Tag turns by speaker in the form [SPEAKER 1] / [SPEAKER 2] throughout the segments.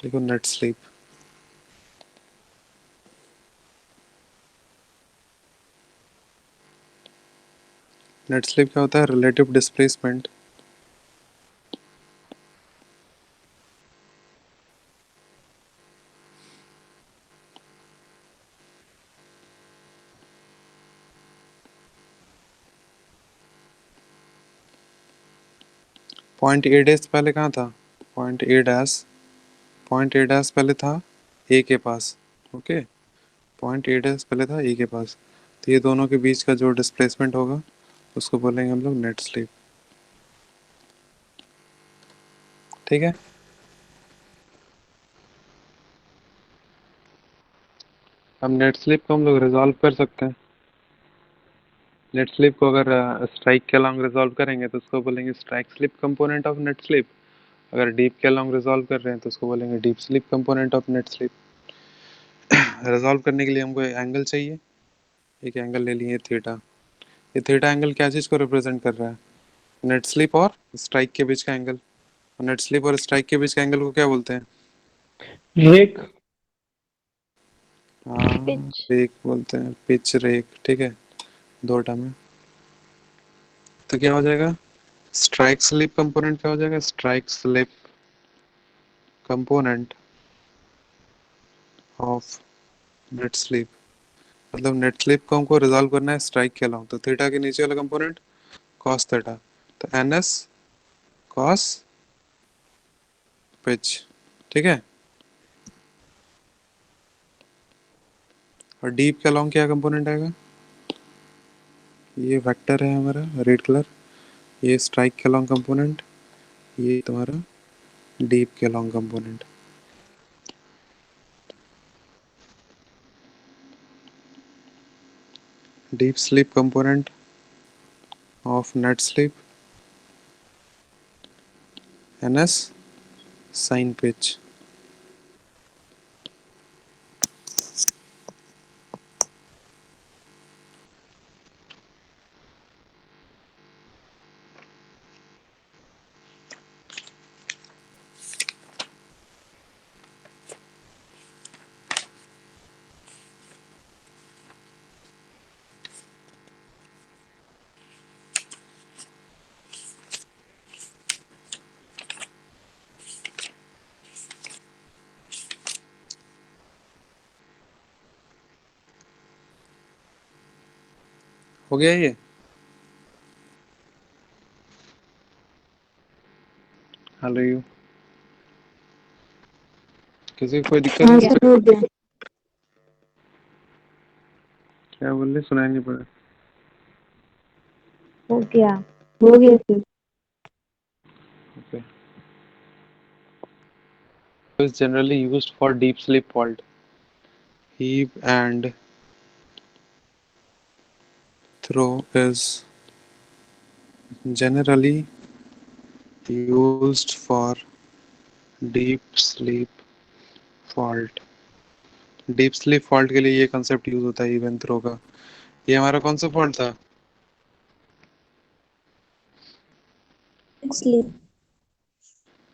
[SPEAKER 1] देखो net sleep. Net sleep क्या होता है? Relative displacement point A dash पहले कहाँ था? Point A dash, point A dash पहले था ए के पास। ओके, पॉइंट ए डैश पहले था ए के पास, तो ये दोनों के बीच का जो डिस्प्लेसमेंट होगा उसको बोलेंगे हम लोग नेट स्लीप। ठीक है, अब नेट स्लिप को हम लोग रिजॉल्व कर सकते हैं। नेट स्लिप को अगर स्ट्राइक के अलॉन्ग रिजॉल्व करेंगे तो उसको बोलेंगे strike slip component of net slip. अगर डीप के अलॉन्ग रिजॉल्व कर रहे हैं तो उसको बोलेंगे deep slip component of net slip. Resolve करने के लिए हमको एंगल चाहिए। एक एंगल ले लिए थीटा। ये थीटा एंगल क्या चीज़ को रिप्रेजेंट कर रहा है? नेट स्लिप और स्ट्राइक के बीच का एंगल। नेट स्लिप और स्ट्राइक के बीच का एंगल को क्या बोलते हैं?
[SPEAKER 2] रेक।
[SPEAKER 1] हाँ,
[SPEAKER 3] पिच।
[SPEAKER 1] रेक बोलते हैं, पिच रेक। ठीक है, दो टर्म है। तो क्या हो जाएगा? स्ट्राइक स्लिप कंपोनेंट क्या हो जाएगा? Strike slip component of net slip. मतलब नेट स्लिप को हमको रिजॉल्व करना है स्ट्राइक के अलाउंग, तो थीटा के नीचे वाला कंपोनेंट कॉस थीटा, तो एन एस कॉस पिच। ठीक है, और डीप के अलाउंग क्या कंपोनेंट आएगा? ये वेक्टर है हमारा रेड कलर, ये स्ट्राइक के अलाउंग कंपोनेंट, ये तुम्हारा डीप के along component. Dip slip component of net slip N S sine pitch. हो गया ये? हेलो यू, किसी को कोई दिक्कत
[SPEAKER 3] हाँ
[SPEAKER 1] है?
[SPEAKER 3] सर, हो गया।
[SPEAKER 1] क्या बोल रहे, सुनाई नहीं पड़ा।
[SPEAKER 3] हो गया। हो गया sir.
[SPEAKER 1] Okay. Is generally used for deep sleep fault. Heave and throw is generally used for deep sleep fault. Deep sleep fault के लिए ये कंसेप्ट यूज होता है इवन थ्रो का। ये हमारा कौन सा फॉल्ट था?
[SPEAKER 3] Sleep.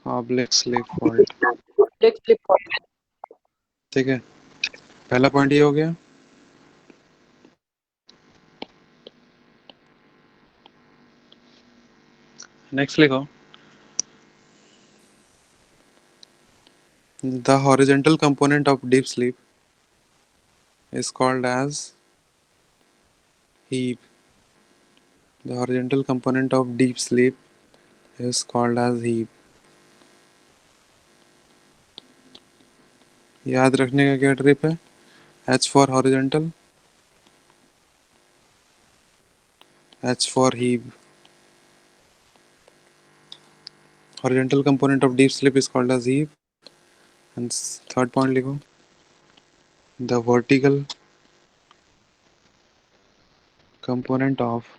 [SPEAKER 1] Oblique slip fault.
[SPEAKER 2] Leg slip.
[SPEAKER 1] ठीक है, पहला पॉइंट ये हो गया। नेक्स्ट लिखो, the horizontal component of deep sleep is called as heave. The horizontal component of deep sleep is called as heave. याद रखने का क्या ट्रिप है? H for horizontal, H for heave. Horizontal component of deep sleep is called as heave. And third point लिखो, the vertical component of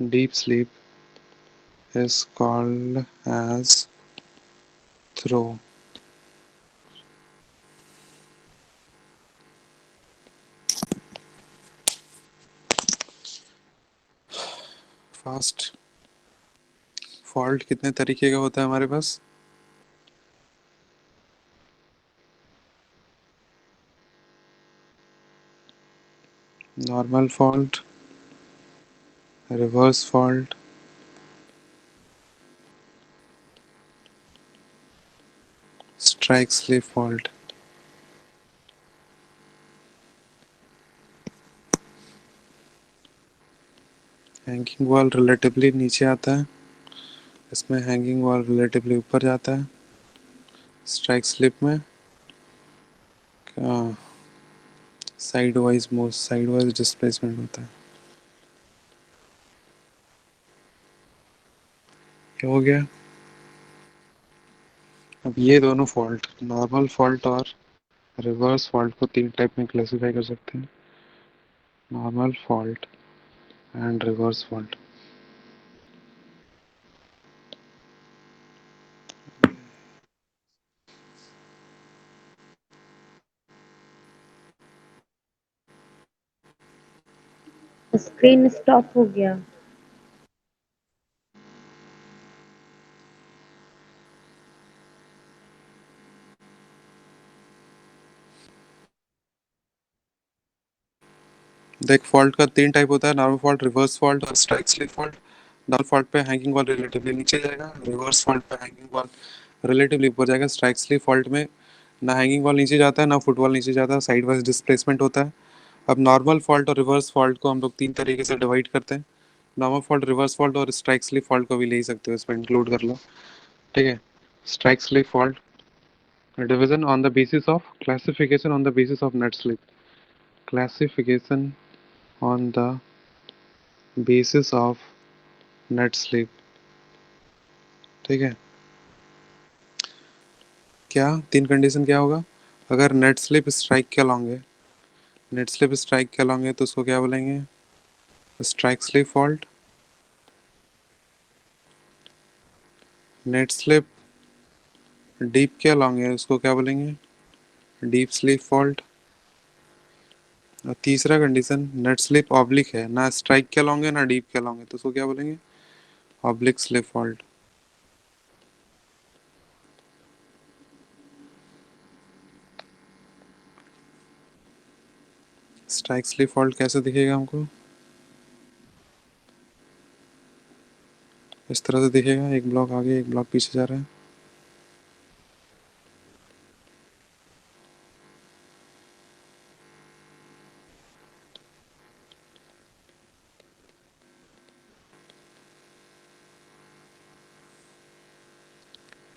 [SPEAKER 1] deep sleep is called as throw. Fast fault कितने तरीके का होता है हमारे पास? Normal fault, reverse fault, strike slip fault. Hanging wall relatively नीचे आता है, इसमें हैंगिंग वॉल रिलेटिवली ऊपर जाता है। स्ट्राइक स्लिप में साइड वाइज डिस्प्लेसमेंट होता है। क्या हो गया? अब ये दोनों फॉल्ट, नॉर्मल फॉल्ट और रिवर्स फॉल्ट को तीन टाइप में क्लासिफाई कर सकते हैं, normal fault and reverse fault.
[SPEAKER 3] Screen stop हो गया।
[SPEAKER 1] देख, फॉल्ट का तीन टाइप होता है, नॉर्मल फॉल्ट, रिवर्स फॉल्ट और strike slip fault. Normal fault पे हैंगिंग वॉल रिलेटिवली नीचे जाएगा, रिवर्स फॉल्ट पे हैंगिंग वॉल रिलेटिवली ऊपर जाएगा। स्ट्राइक स्लिप फॉल्ट में ना हैंगिंग वॉल नीचे जाता है ना फुटवॉल नीचे जाता है, साइड वाइज डिस्प्लेसमेंट होता है। अब नॉर्मल फॉल्ट और रिवर्स फॉल्ट को हम लोग तीन तरीके से डिवाइड करते हैं, नॉर्मल फॉल्ट, रिवर्स फॉल्ट और स्ट्राइक स्लिप फॉल्ट को भी ले ही सकते हो, इसमें इंक्लूड कर लो। ठीक है। Strike slip fault division on the basis of classification on the basis of net slip, classification on the basis of net slip. ठीक है। क्या तीन कंडीशन क्या होगा? अगर नेट स्लिप स्ट्राइक के अलॉन्ग है, नेट स्लिप स्ट्राइक के अलॉन्ग है तो उसको क्या बोलेंगे? Strike slip fault. Net slip deep के अलॉन्ग है उसको क्या बोलेंगे? Deep sleep fault. और तीसरा कंडीशन, नेट स्लिप ऑब्लिक है, ना स्ट्राइक के अलॉन्ग है ना डीप के अलॉन्ग है, तो उसको क्या बोलेंगे? Oblique slip fault. Strike slip fault कैसे दिखेगा हमको? इस तरह से दिखेगा, एक ब्लॉक आगे एक ब्लॉक पीछे जा रहा है।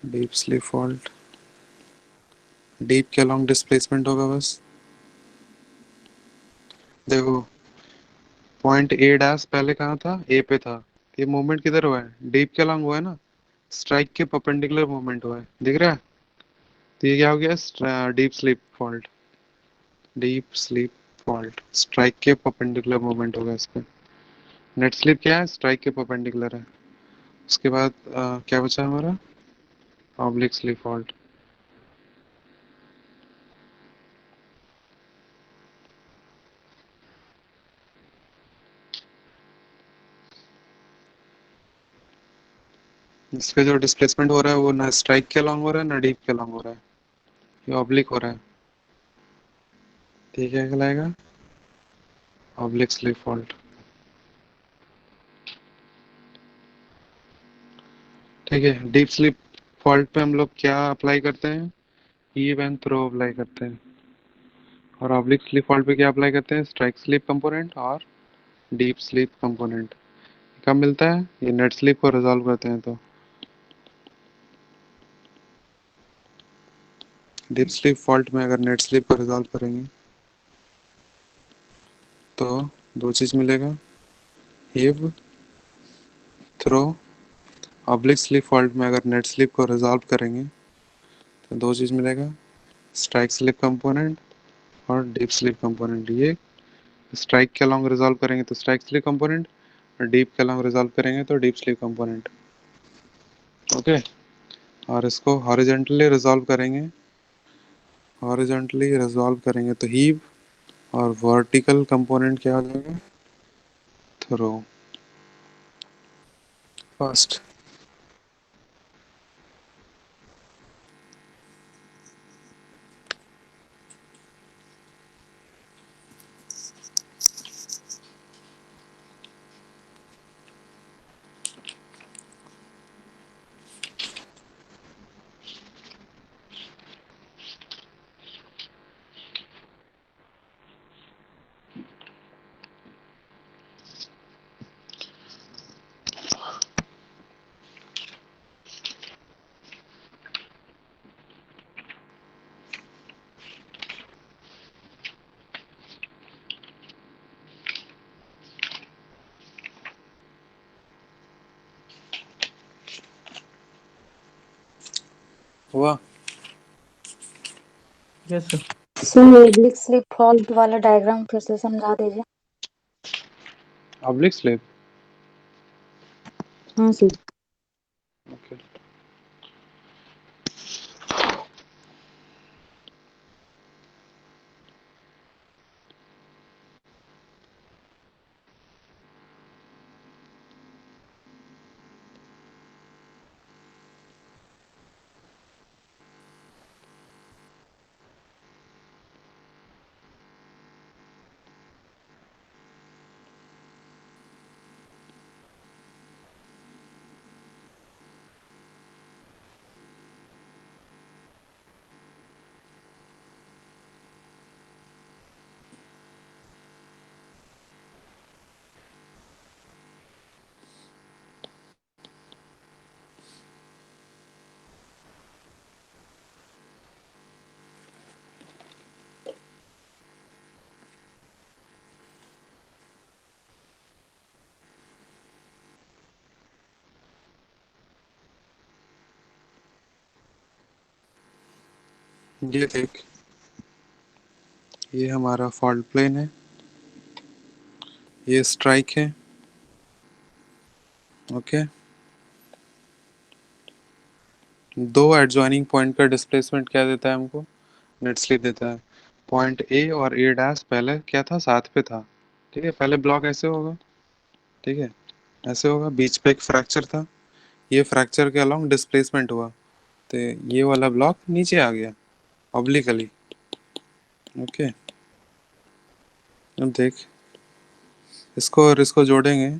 [SPEAKER 1] डीप स्लिप फॉल्ट, डीप के अलॉन्ग डिस्प्लेसमेंट होगा बस। देखो, पॉइंट ए डैश पहले कहाँ था? ए पे था। ये मूवमेंट किधर हुआ है? डीप के अलॉन्ग हुआ है ना, स्ट्राइक के परपेंडिकुलर मूवमेंट हुआ है, दिख रहा है? तो ये क्या हो गया? Deep sleep fault. Deep sleep fault strike के परपेंडिकुलर मूवमेंट होगा इस पे। नेट स्लीप क्या है? स्ट्राइक के परपेंडिकुलर है। उसके बाद क्या बचा हमारा? Oblique slip fault. इस पे जो डिस्प्लेसमेंट हो रहा है वो ना स्ट्राइक के अलॉन्ग हो रहा है ना डीप के अलॉन्ग हो रहा है, ये ऑब्लिक हो रहा है। ठीक है, कहलाएगा ऑब्लिक स्लीप फॉल्ट। ठीक है। डीप स्लीप फॉल्ट पे हम लोग क्या अप्लाई करते हैं? हीव एंड थ्रो अप्लाई करते हैं। और ऑब्लिक स्लीप फॉल्ट पे क्या अप्लाई करते हैं? स्ट्राइक स्लीप कंपोनेंट और डीप स्लीप कंपोनेंट। कब मिलता है? ये नेट स्लीप को रिजॉल्व करते हैं तो। डीप स्लीप फॉल्ट में अगर नेट स्लीप को रिजॉल्व करेंगे तो दो चीज मिलेगा, heave throw. Oblique slip fault में अगर नेट स्लीप को रिजॉल्व करेंगे तो दो चीज मिलेगा, स्ट्राइक स्लीप कंपोनेंट और डीप स्लीप कंपोनेंट। ये स्ट्राइक के अलॉन्ग रिजॉल्व करेंगे तो स्ट्राइक स्लीप कंपोनेंट, और डीप के अलॉन्ग रिजॉल्व करेंगे तो डीप स्लीप कंपोनेंट। ओके। और इसको हॉरिजॉन्टली रिजॉल्व करेंगे, हॉरिजॉन्टली रिजॉल्व करेंगे तो हीव, और वर्टिकल कंपोनेंट क्या आ जाएगा? थ्रो। फर्स्ट, हुआ?
[SPEAKER 2] Yes sir.
[SPEAKER 4] Sir oblique slip fault वाला डायग्राम फिर से समझा दीजिए।
[SPEAKER 1] Oblique slip?
[SPEAKER 4] हाँ सर।
[SPEAKER 1] ओके। ये देख, ये हमारा फॉल्ट प्लेन है, ये स्ट्राइक है। ओके, दो एडजॉइनिंग पॉइंट का डिस्प्लेसमेंट क्या देता है हमको? नेट स्लिप देता है। पॉइंट ए और ए डैश पहले क्या था? साथ पे था। ठीक है, पहले ब्लॉक ऐसे होगा। ठीक है, ऐसे होगा, बीच पे एक फ्रैक्चर था, ये फ्रैक्चर के अलोंग डिस्प्लेसमेंट हुआ, तो ये वाला ब्लॉक नीचे आ गया ऑब्लिकली। ओके, अब देख, इसको और इसको जोड़ेंगे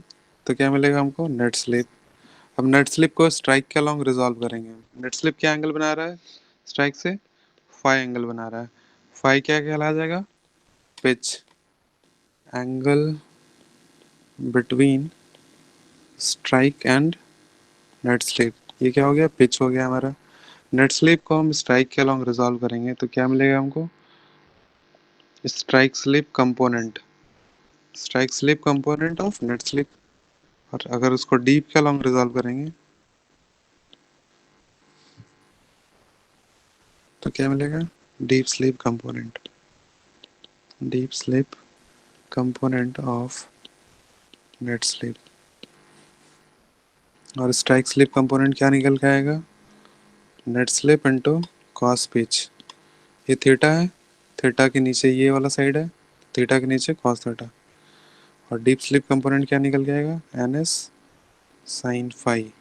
[SPEAKER 1] तो क्या मिलेगा हमको? Net slip. अब नेट स्लिप को स्ट्राइक के अलोंग रिजॉल्व करेंगे। नेट स्लिप क्या एंगल बना रहा है स्ट्राइक से? फाई एंगल बना रहा है। फाई क्या कहला जाएगा? Pitch angle between strike and net slip. ये क्या हो गया? पिच हो गया हमारा। नेट स्लिप को हम स्ट्राइक के अलोंग रिजॉल्व करेंगे तो क्या मिलेगा हमको? Strike slip component, strike slip component of net slip. और अगर उसको डीप के अलोंग रिजॉल्व करेंगे तो क्या मिलेगा? Dip slip component, dip slip component of net slip. और स्ट्राइक स्लिप कंपोनेंट क्या निकल के आएगा? Net slip into cos pitch. ये थीटा है, थीटा के नीचे ये वाला साइड है, थीटा के नीचे कॉस थीटा। और डीप स्लिप कंपोनेंट क्या निकल के आएगा? N S sine phi.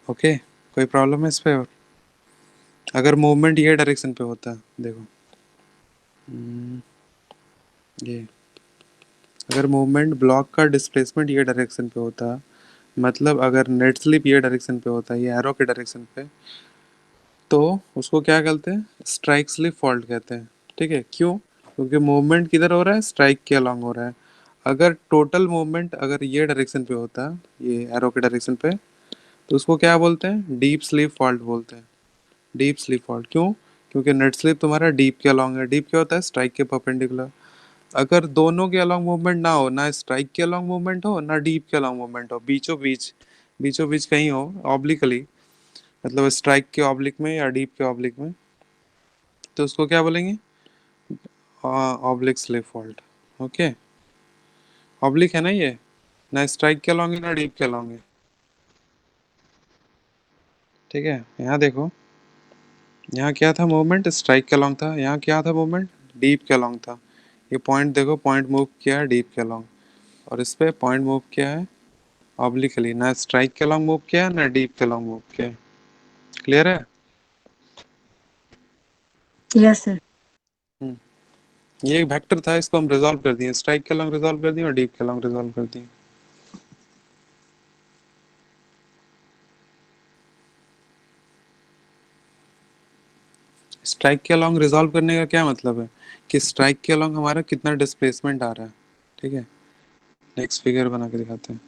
[SPEAKER 1] Okay, कोई प्रॉब्लम है इस पे? और अगर मूवमेंट ये डायरेक्शन पे होता, देखो ये, अगर मूवमेंट ब्लॉक का डिस्प्लेसमेंट ये डायरेक्शन पे होता, मतलब अगर नेट स्लिप ये डायरेक्शन पे होता, ये एरो के डायरेक्शन पे, तो उसको क्या कहते हैं? स्ट्राइक स्लिप फॉल्ट कहते हैं। ठीक है, क्यों? क्योंकि मूवमेंट किधर हो रहा है? स्ट्राइक के अलोंग हो रहा है। अगर टोटल मूवमेंट अगर ये डायरेक्शन पे होता, ये एरो के डायरेक्शन पे, तो उसको क्या बोलते हैं? डीप स्लिप फॉल्ट बोलते हैं। डीप स्लिप फॉल्ट क्यों? क्योंकि नेट स्लिप तुम्हारा डीप के अलोंग है। डीप क्या होता है? स्ट्राइक के परपेंडिकुलर। अगर दोनों के अलोंग मूवमेंट ना हो, ना स्ट्राइक के अलोंग मूवमेंट हो ना डीप के अलोंग मूवमेंट हो, बीचों बीच कहीं हो ऑब्लिकली, मतलब स्ट्राइक के ऑब्लिक में या डीप के ऑब्लिक में, तो उसको क्या बोलेंगे? Oblique slip fault. Okay, oblique है ना ये, ना स्ट्राइक के अलोंग है ना डीप के अलोंग है। ठीक है, यहाँ देखो, यहाँ क्या था मूवमेंट? स्ट्राइक के अलोंग था। यहाँ क्या था मूवमेंट? डीप के अलोंग था। ये पॉइंट देखो, पॉइंट मूव किया है डीप के अलोंग, और इस पे पॉइंट मूव किया है ऑब्लिकली, ना स्ट्राइक के अलोंग मूव किया है ना डीप के अलोंग मूव किया है। क्लियर है?
[SPEAKER 4] Yes sir.
[SPEAKER 1] ये एक वेक्टर था, इसको हम रिजॉल्व कर दिए, स्ट्राइक के अलोंग रिजॉल्व कर दिए और डीप के अलोंग रिजॉल्व कर दिए। स्ट्राइक के अलोंग रिजॉल्व करने का क्या मतलब है? कि स्ट्राइक के अलोंग हमारा कितना डिस्प्लेसमेंट आ रहा है। ठीक है, नेक्स्ट फिगर बना के दिखाते हैं।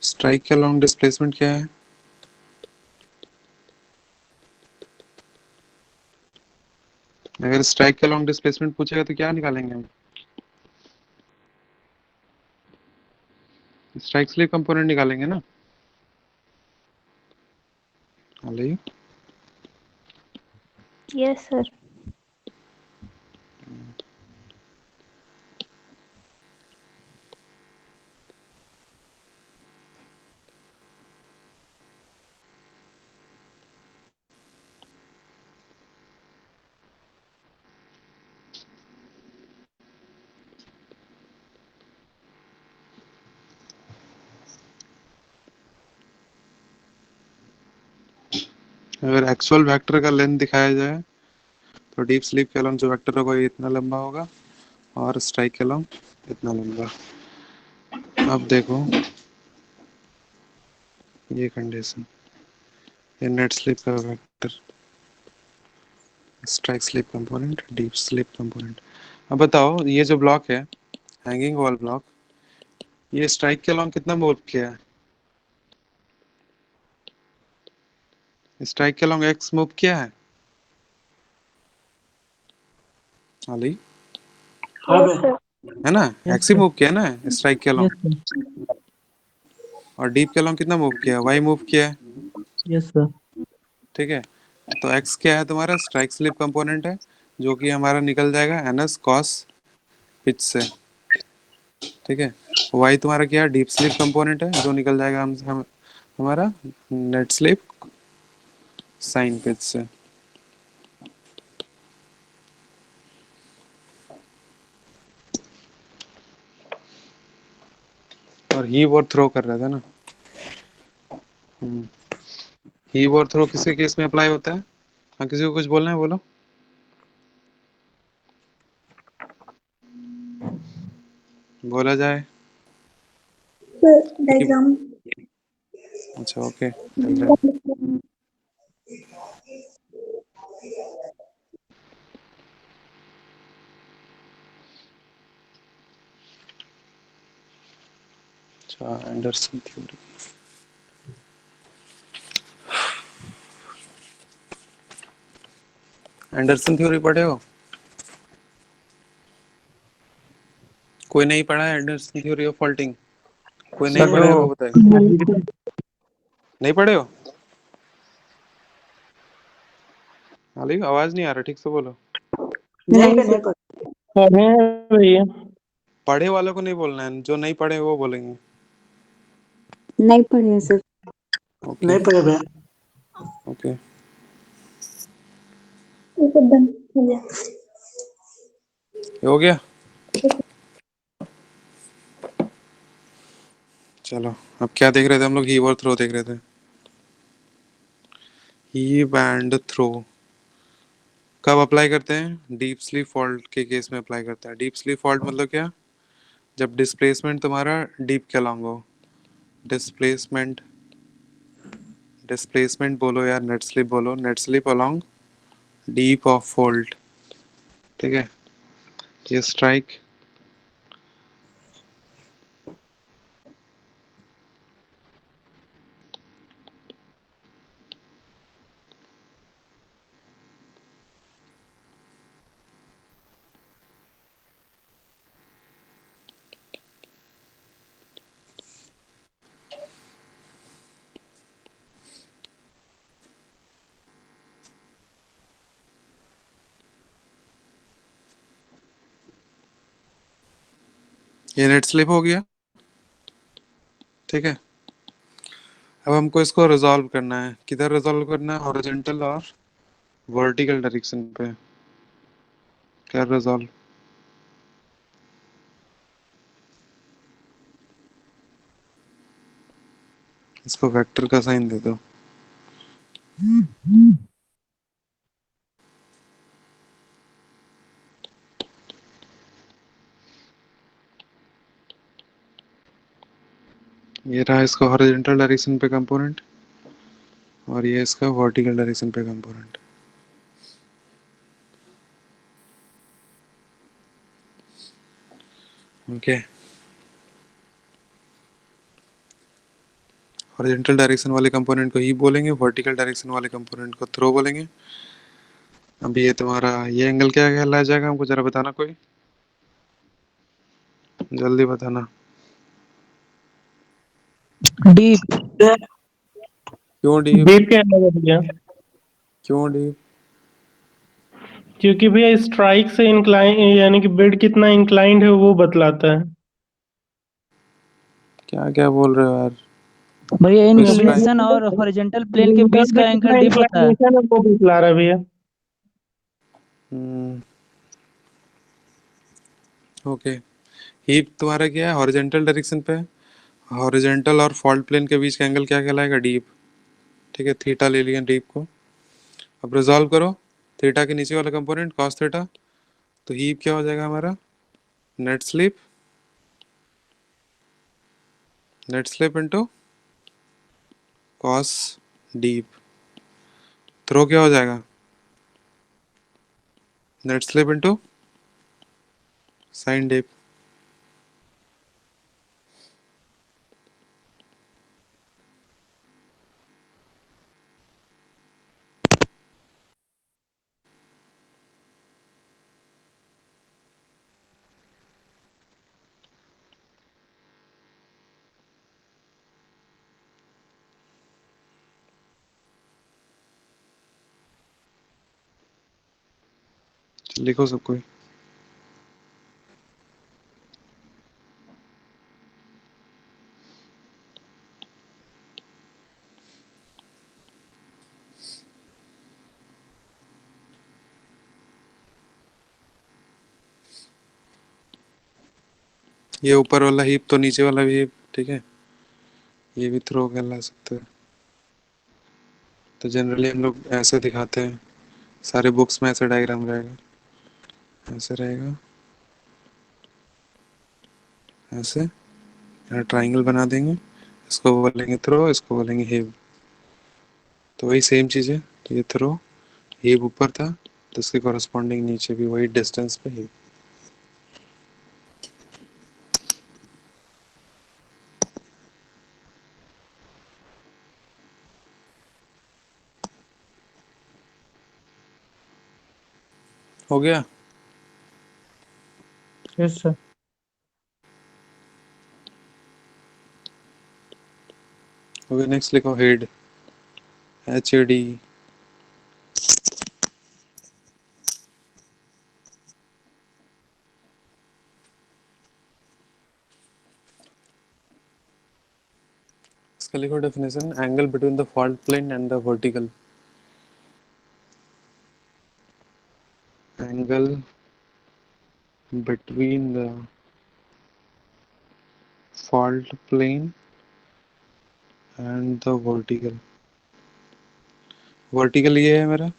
[SPEAKER 1] स्ट्राइक के अलोंग डिस्प्लेसमेंट क्या है? अगर स्ट्राइक के लॉन्ग डिस्प्लेसमेंट पूछेगा तो क्या निकालेंगे हम? स्ट्राइक स्लिप कंपोनेंट निकालेंगे ना। Hello,
[SPEAKER 3] yes sir.
[SPEAKER 1] अगर एक्चुअल वेक्टर का लेंथ दिखाया जाए तो डीप स्लीप के लॉन्ग जो वेक्टर होगा ये इतना लंबा होगा और स्ट्राइक के लॉन्ग इतना लंबा। अब देखो ये कंडीशन, ये नेट स्लिप का vector, strike slip component, dip slip component. अब बताओ ये जो ब्लॉक है, हैंगिंग वॉल ब्लॉक, ये स्ट्राइक के लॉन्ग कितना मूव किया है? स्ट्राइक के लॉन्ग एक्स मूव किया है
[SPEAKER 2] हाँ
[SPEAKER 3] यस
[SPEAKER 2] बे।
[SPEAKER 3] सर।
[SPEAKER 1] है ना?
[SPEAKER 2] यस
[SPEAKER 1] एक्स ही
[SPEAKER 2] सर।
[SPEAKER 1] मूव किया ना स्ट्राइक के
[SPEAKER 2] यस
[SPEAKER 1] लॉन्ग।
[SPEAKER 2] सर।
[SPEAKER 1] और डीप के लॉन्ग कितना मूव किया? वाई मूव किया है।
[SPEAKER 2] Yes sir.
[SPEAKER 1] ठीक है, तो एक्स क्या है तुम्हारा? स्ट्राइक स्लिप कंपोनेंट है, जो कि हमारा निकल जाएगा एनएस कॉस पिच से। ठीक है, वाई तुम्हारा क्या है? डीप स्लिप कंपोनेंट है, जो निकल जाएगा हम हमारा नेट स्लिप साइन पिच से। और हीव और थ्रो कर रहा था ना। हीव और थ्रो किसके केस में अप्लाई होता है? हाँ, किसी को कुछ बोलना है बोलो। बोला जाए। Heave-
[SPEAKER 4] diagram.
[SPEAKER 1] अच्छा ओके, चल रहा है। अच्छा, एंडरसन थ्योरी। एंडरसन थ्योरी पढ़े हो? कोई नहीं पढ़ा है एंडरसन थ्योरी ऑफ फॉल्टिंग? कोई नहीं
[SPEAKER 2] सर
[SPEAKER 1] पढ़े
[SPEAKER 2] वो
[SPEAKER 1] है तो बताए। नहीं पढ़े हो? हाली आवाज नहीं आ रहा, ठीक से बोलो।
[SPEAKER 2] नहीं पे नहीं पे।
[SPEAKER 5] पढ़े हैं भैया।
[SPEAKER 1] पढ़े वालों को नहीं बोलना है, जो नहीं पढ़े वो बोलेंगे।
[SPEAKER 4] नहीं पढ़े हैं सर।
[SPEAKER 1] ओके
[SPEAKER 2] नहीं पढ़े बे।
[SPEAKER 1] ओके।
[SPEAKER 4] एकदम हो गया।
[SPEAKER 1] ये हो गया। चलो, अब क्या देख रहे थे हम लोग? हीव और थ्रो देख रहे थे। हीव एंड थ्रो कब अप्लाई करते हैं? डीप स्लीप फॉल्ट के केस में अप्लाई करते हैं। डीप स्लीप फॉल्ट मतलब क्या? जब डिस्प्लेसमेंट तुम्हारा डीप के अलॉन्ग हो। डिस्प्लेसमेंट, डिस्प्लेसमेंट बोलो यार, नेट स्लिप बोलो, net slip along deep of fault. ठीक है, ये स्ट्राइक, ये नेट स्लिप हो गया। ठीक है, अब हमको इसको रिजॉल्व करना है। किधर रिजॉल्व करना है? हॉरिजॉन्टल और वर्टिकल डायरेक्शन पे। क्या रिजॉल्व? इसको वेक्टर का साइन दे दो। ये रहा इसका हॉरिजॉन्टल डायरेक्शन पे कंपोनेंट, और ये इसका वर्टिकल डायरेक्शन पे कंपोनेंट। ओके, हॉरिजॉन्टल डायरेक्शन वाले कंपोनेंट को ही बोलेंगे, वर्टिकल डायरेक्शन वाले कंपोनेंट को थ्रो बोलेंगे। अभी ये तुम्हारा ये एंगल क्या कहलाया जाएगा, हमको जरा बताना, कोई जल्दी बताना।
[SPEAKER 5] डीप।
[SPEAKER 1] क्यों डीप?
[SPEAKER 5] डीप क्या है भैया?
[SPEAKER 1] क्यों डीप?
[SPEAKER 5] क्योंकि भैया स्ट्राइक से इंक्लाइन यानी कि बेड कितना इंक्लाइंड है वो बतलाता है।
[SPEAKER 1] क्या क्या बोल रहे हो यार?
[SPEAKER 2] भैया
[SPEAKER 1] कोई स्ट्राइक?
[SPEAKER 2] इंक्लिनेशन और हॉरिजॉन्टल प्लेन के
[SPEAKER 5] लिंटर
[SPEAKER 2] बीच
[SPEAKER 5] पे
[SPEAKER 2] का एंगल
[SPEAKER 5] कितना
[SPEAKER 2] डीप होता है।
[SPEAKER 5] इंक्लाइनेशन है वो बतला रहा है भैया।
[SPEAKER 1] ओके। हीप तुम्हारा क्या है, हॉरिजॉन्टल डायरेक्शन पे। हॉरिजॉन्टल और फॉल्ट प्लेन के बीच का एंगल क्या कहलाएगा, डीप। ठीक है, थीटा ले लिया डीप को। अब रिजॉल्व करो थीटा के नीचे वाला कंपोनेंट कॉस थीटा। तो हीप क्या हो जाएगा हमारा, net slip. Net slip into cos dip. Throw क्या हो जाएगा, net slip into sine dip. लिखो सब कोई। ये ऊपर वाला हीप तो नीचे वाला भी हीप, ठीक है, ये भी थ्रो कहला सकते हैं। तो जनरली हम लोग ऐसे दिखाते हैं, सारे बुक्स में ऐसा डायग्राम रहेगा, ऐसे रहेगा, ऐसे यहाँ ट्राइंगल बना देंगे। इसको बोलेंगे थ्रो, इसको बोलेंगे हीप। तो वही सेम चीज़ है। तो ये थ्रो, हीप ऊपर था, तो इसके कॉरस्पॉन्डिंग नीचे भी वही डिस्टेंस पे हीप। हो गया।
[SPEAKER 5] Yes sir.
[SPEAKER 1] हो गया, नेक्स्ट लिखो हेड, एच ए डी। इसका लिखो definition, angle between the fault plane and the vertical. Angle between the fault plane and the vertical. Vertical ये है मेरा,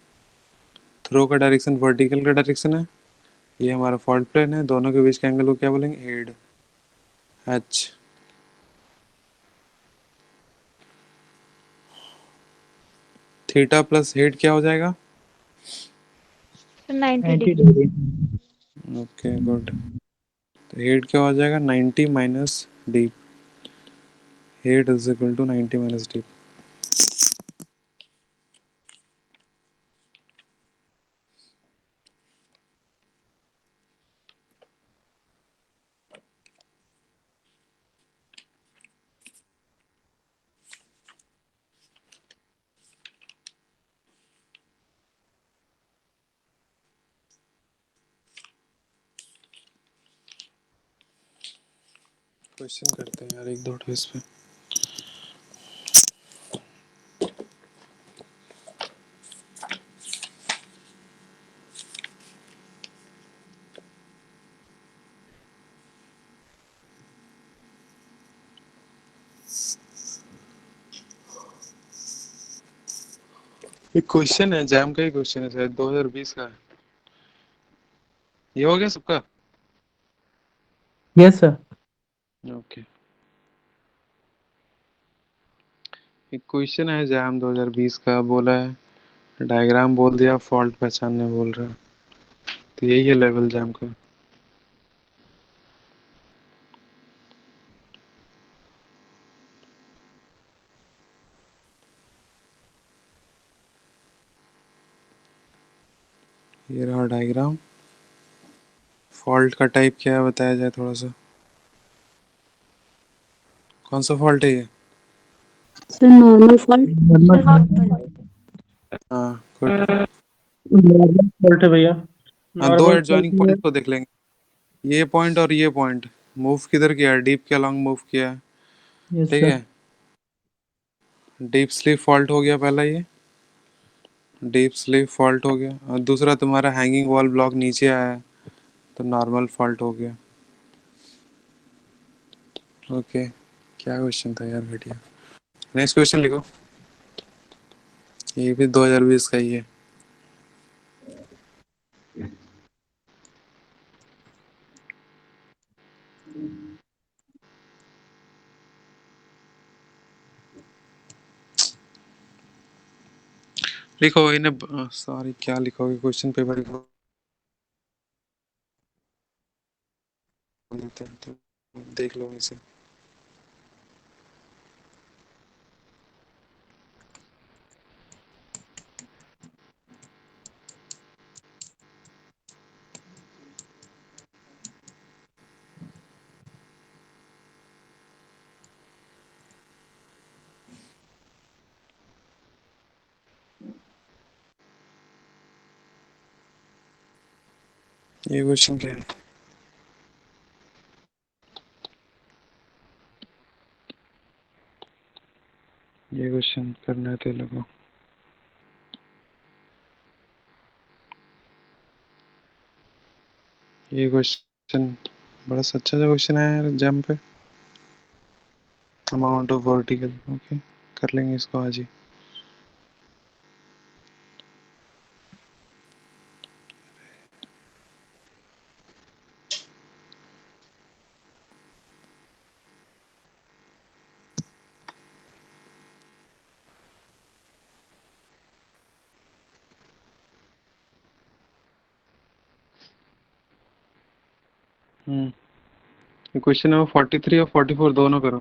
[SPEAKER 1] थ्रो का डायरेक्शन वर्टिकल का डायरेक्शन है, ये हमारा फॉल्ट प्लेन है, दोनों के बीच के एंगल को क्या बोलेंगे, hade, H. Theta plus hade क्या हो जाएगा,
[SPEAKER 3] 90
[SPEAKER 5] 90
[SPEAKER 3] डिग्री।
[SPEAKER 5] डिग्री।
[SPEAKER 1] Okay good. तो हेड क्या हो जाएगा, 90 minus dip. Hade is equal to 90 minus dip. Question करते हैं यार एक दो ठो इस पे। एक क्वेश्चन है, जैम का ही क्वेश्चन है, शायद 2020 का है। ये हो गया सबका?
[SPEAKER 2] Yes sir.
[SPEAKER 1] ओके। एक क्वेश्चन है जैम 2020 का, बोला है डायग्राम बोल दिया, फॉल्ट पहचानने बोल रहा है। तो यही है लेवल जैम का। ये रहा डायग्राम। फॉल्ट का टाइप क्या है बताया जाए थोड़ा सा। कौन सा फॉल्ट है ये?
[SPEAKER 4] Sir normal fault.
[SPEAKER 1] हाँ गुड।
[SPEAKER 5] नॉर्मल फॉल्ट है भैया।
[SPEAKER 1] हाँ, दो
[SPEAKER 5] नॉर्मल
[SPEAKER 1] एडजॉइनिंग
[SPEAKER 5] फॉल्ट में
[SPEAKER 1] पॉइंट को देख लेंगे, ये पॉइंट और ये पॉइंट। मूव किधर किया है? डीप के अलॉन्ग मूव किया है।
[SPEAKER 5] यस
[SPEAKER 1] ठीक
[SPEAKER 5] सर।
[SPEAKER 1] है, डीप स्लीप फॉल्ट हो गया पहला, ये डीप स्लीप फॉल्ट हो गया। और दूसरा तुम्हारा हैंगिंग वॉल ब्लॉक नीचे आया है, तो नॉर्मल फॉल्ट हो गया। ओके, क्या क्वेश्चन था यार, घटिया। नेक्स्ट क्वेश्चन लिखो, ये भी 2020 का ही है। लिखो इन्हें, सॉरी क्या लिखोगे क्वेश्चन पेपर को देते हैं, तो देख लो इसे। ये क्वेश्चन क्या है? ये क्वेश्चन करना है तेरे को। ये क्वेश्चन बड़ा अच्छा सा क्वेश्चन है यार, जंप पे अमाउंट ऑफ वर्टिकल। ओके, कर लेंगे इसको आज ही। क्वेश्चन नंबर 43 और 44 दोनों करो।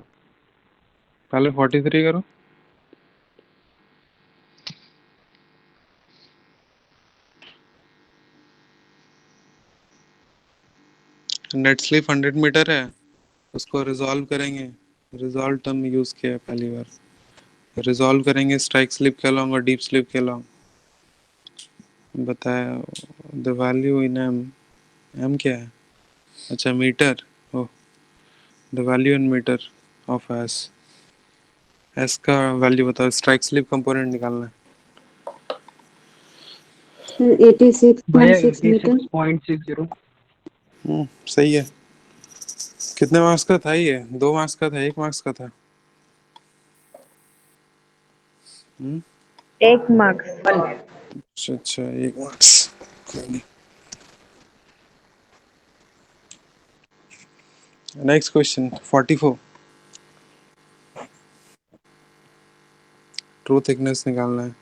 [SPEAKER 1] पहले 43 करो। नेट स्लिप 100 मीटर है, उसको रिजॉल्व करेंगे। रिजॉल्व टर्म यूज किया है पहली बार। रिजॉल्व करेंगे स्ट्राइक स्लिप के अलॉन्ग और डीप स्लिप के अलॉन्ग। बताया the value in M. M क्या है? अच्छा metre. Oh, the value in metre of S. S का वैल्यू बताओ, स्ट्राइक स्लिप कंपोनेंट निकालना है।
[SPEAKER 4] Sir 86.6 metre.
[SPEAKER 2] 86.60।
[SPEAKER 1] सही है। कितने मार्क्स का था ये? 2 मार्क्स का था, 1 मार्क्स का था?
[SPEAKER 3] 1 मार्क्स।
[SPEAKER 1] अच्छा अच्छा, 1 मार्क्स। कोई नहीं। Next question 44। ट्रू थिकनेस निकालना है।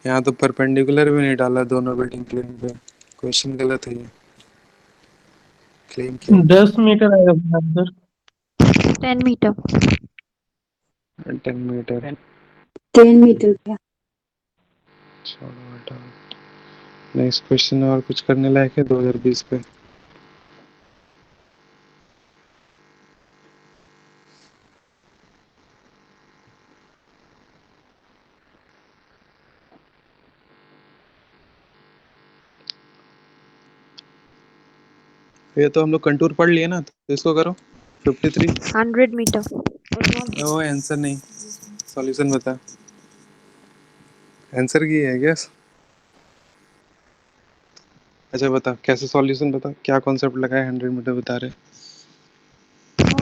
[SPEAKER 1] यहाँ तो परपेंडिकुलर भी नहीं डाला दोनों बिल्डिंग प्लेन पे। क्वेश्चन गलत है ये, क्लेम किया।
[SPEAKER 5] 10 मीटर आएगा भैया आंसर।
[SPEAKER 4] 10 मीटर।
[SPEAKER 1] 10 मीटर।
[SPEAKER 4] 10 मीटर भैया।
[SPEAKER 1] छोड़ो हटाओ। नेक्स्ट क्वेश्चन और कुछ करने लायक है 2020 पे? ये तो हम लोग कंटूर पढ़ लिए ना, तो इसको करो 53।
[SPEAKER 4] 100 मीटर।
[SPEAKER 1] ओ आंसर नहीं, सॉल्यूशन बता। आंसर की है गैस। अच्छा बता कैसे सॉल्यूशन, बता क्या कॉन्सेप्ट लगा है 100 मीटर बता रहे।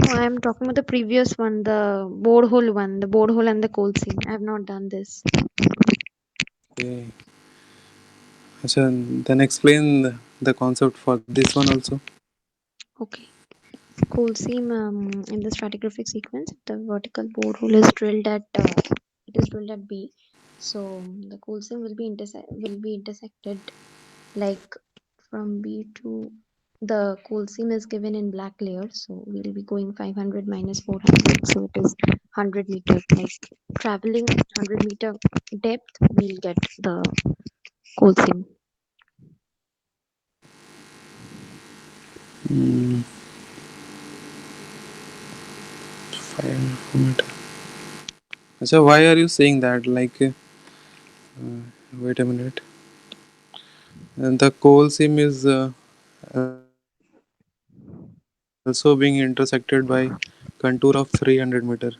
[SPEAKER 4] No, I am talking about the previous one, the borehole one, the borehole and the coal seam. I have not done this.
[SPEAKER 1] Okay. अच्छा, then explain the concept for this one also.
[SPEAKER 4] Okay. Coal seam in the stratigraphic sequence, the vertical borehole is drilled at B. So the coal seam will be intersected like from B to the coal seam is given in black layers. So we'll be going 500 minus 400, so it is 100 meter. Like traveling 100 meter depth, we'll get the coal seam.
[SPEAKER 1] 5 meter. So why are you saying that? Like, wait a minute. And the coal seam is also being intersected by contour of 300 meter.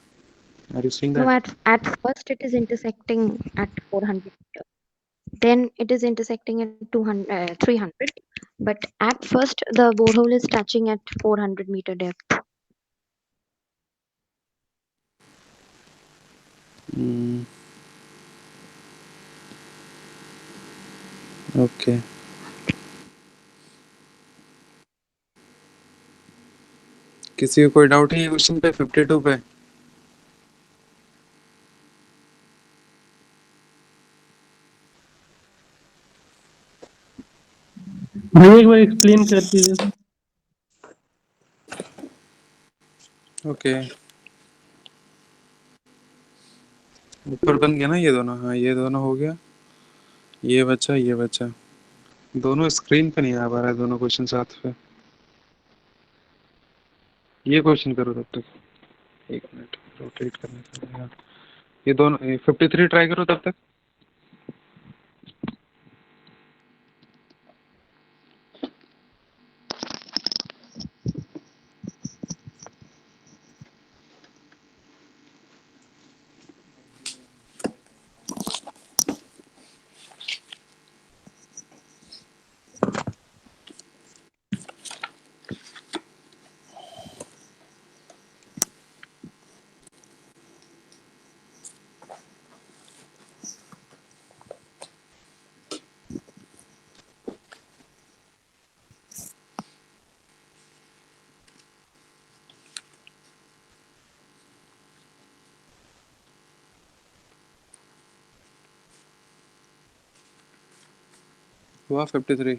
[SPEAKER 1] Are you seeing
[SPEAKER 4] No,
[SPEAKER 1] that?
[SPEAKER 4] at first it is intersecting at 400 meter. Then it is intersecting at 200, 300. But at first the borehole is touching at 400 meter depth.
[SPEAKER 1] Mm, okay. किसी को कोई doubt है ये question पे 52 पे?
[SPEAKER 5] भाई एक बार explain कर दीजिए।
[SPEAKER 1] ओके, ऊपर बन गया ना ये दोनों? हाँ, ये दोनों हो गया, ये बचा, ये बचा। दोनों स्क्रीन पे नहीं आ पा रहा है, दोनों क्वेश्चन साथ पे। ये क्वेश्चन करो तब तक। एक मिनट, रोटेट करने का। ये दोनों 53 ट्राई करो तब तक। हुआ 53?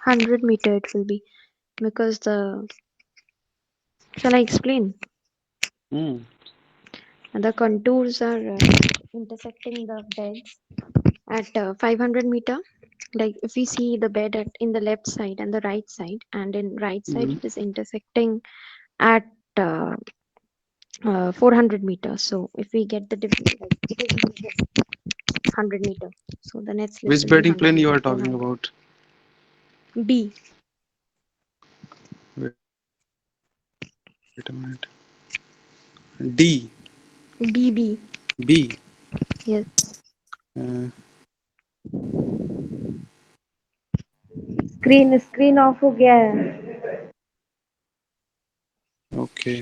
[SPEAKER 4] Hundred meter it will be, because the, shall I explain? The contours are intersecting the beds at 500 meter. Like if we see the bed in the left side and the right side, and in right side it is intersecting at 400 meters. So if we get the difference, like it is 100 meter. So the net slip
[SPEAKER 1] Which
[SPEAKER 4] will be
[SPEAKER 1] bedding
[SPEAKER 4] 100
[SPEAKER 1] plane you
[SPEAKER 4] meter,
[SPEAKER 1] are talking
[SPEAKER 4] 400.
[SPEAKER 1] about?
[SPEAKER 4] B.
[SPEAKER 1] Wait a minute. D.
[SPEAKER 4] B.
[SPEAKER 1] B.
[SPEAKER 4] Yes.
[SPEAKER 3] Screen of हो गया है।
[SPEAKER 1] Okay.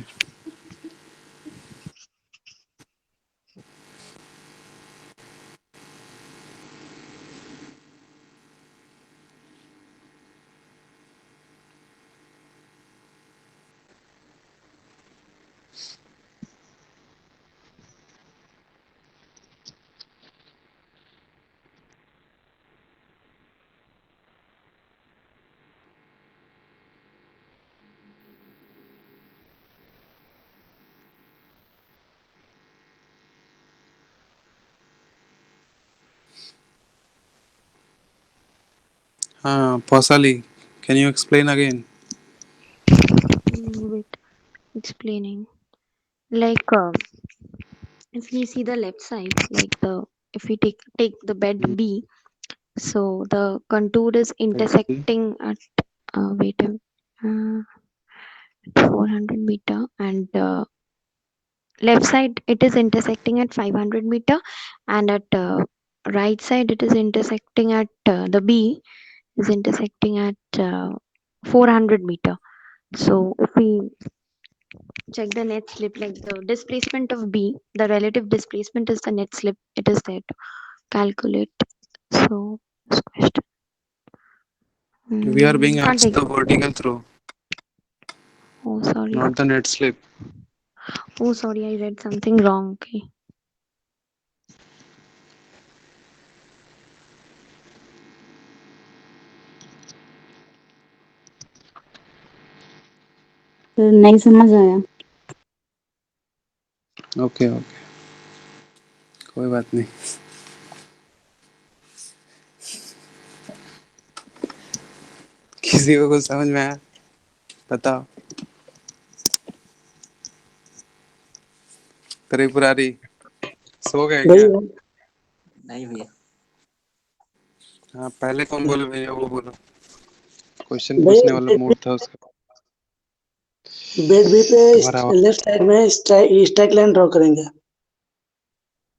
[SPEAKER 1] हाँ, Pausali, can you explain again?
[SPEAKER 4] Wait, explaining. Like if we see the left side, like the, if we take the bed B, so the contour is intersecting at wait a 400 meter, and left side it is intersecting at 500 meter, and at right side it is intersecting at the B is intersecting at 400 meter. So if we check the net slip, like the displacement of B, the relative displacement is the net slip. It is there to calculate. So this question.
[SPEAKER 1] We are being
[SPEAKER 4] Can't
[SPEAKER 1] asked
[SPEAKER 4] take.
[SPEAKER 1] the vertical throw,
[SPEAKER 4] Oh, sorry.
[SPEAKER 1] not the net slip.
[SPEAKER 4] Oh, sorry. I read something wrong. Okay.
[SPEAKER 6] तो नहीं समझ आया।
[SPEAKER 1] Okay okay, कोई बात नहीं। किसी को कुछ समझ में आया बताओ। त्रिपुरारी सो गए क्या?
[SPEAKER 2] नहीं भैया।
[SPEAKER 1] हाँ, पहले कौन बोले भैया? वो बोलो, क्वेश्चन
[SPEAKER 7] भैया
[SPEAKER 1] पूछने वाला मूड था उसका।
[SPEAKER 7] बेड बी पे
[SPEAKER 1] तुम्हारा
[SPEAKER 7] लेफ्ट साइड में स्ट्राइक लाइन ड्रॉ करेंगे।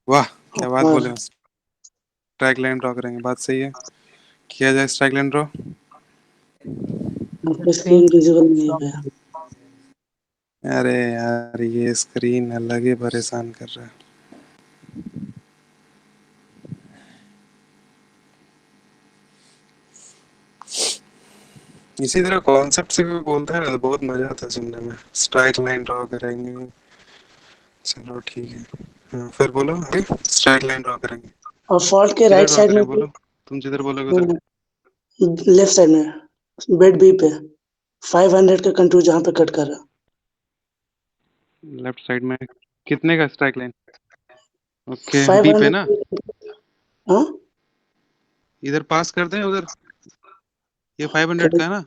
[SPEAKER 1] वाह, क्या बात
[SPEAKER 7] हाँ,
[SPEAKER 1] बोले। स्ट्राइक लाइन ड्रॉ करेंगे, बात सही है। किया जाए स्ट्राइक लाइन ड्रॉ।
[SPEAKER 7] आपका स्क्रीन विजिबल नहीं है भैया।
[SPEAKER 1] अरे यार, ये स्क्रीन अलग ही परेशान कर रहा है। इसी तरह कॉन्सेप्ट से भी बोलते हैं ना, तो बहुत मजा आता है सुनने में। स्ट्राइक लाइन ड्रॉ करेंगे, चलो ठीक है। हाँ, फिर बोलो आगे। स्ट्राइक लाइन ड्रॉ करेंगे,
[SPEAKER 7] और फॉल्ट के
[SPEAKER 1] किधर
[SPEAKER 7] राइट
[SPEAKER 1] ड्रॉ
[SPEAKER 7] साइड में
[SPEAKER 1] करें बोलो, तुम जिधर बोलोगे उधर।
[SPEAKER 7] लेफ्ट साइड में बेड बी पे 500 का कंटूर जहाँ पे कट कर रहा है।
[SPEAKER 1] लेफ्ट साइड में कितने का स्ट्राइक लाइन? ओके, बी पे
[SPEAKER 7] 500।
[SPEAKER 1] ना,
[SPEAKER 7] हाँ,
[SPEAKER 1] इधर पास कर दें उधर। ये 500 का है ना?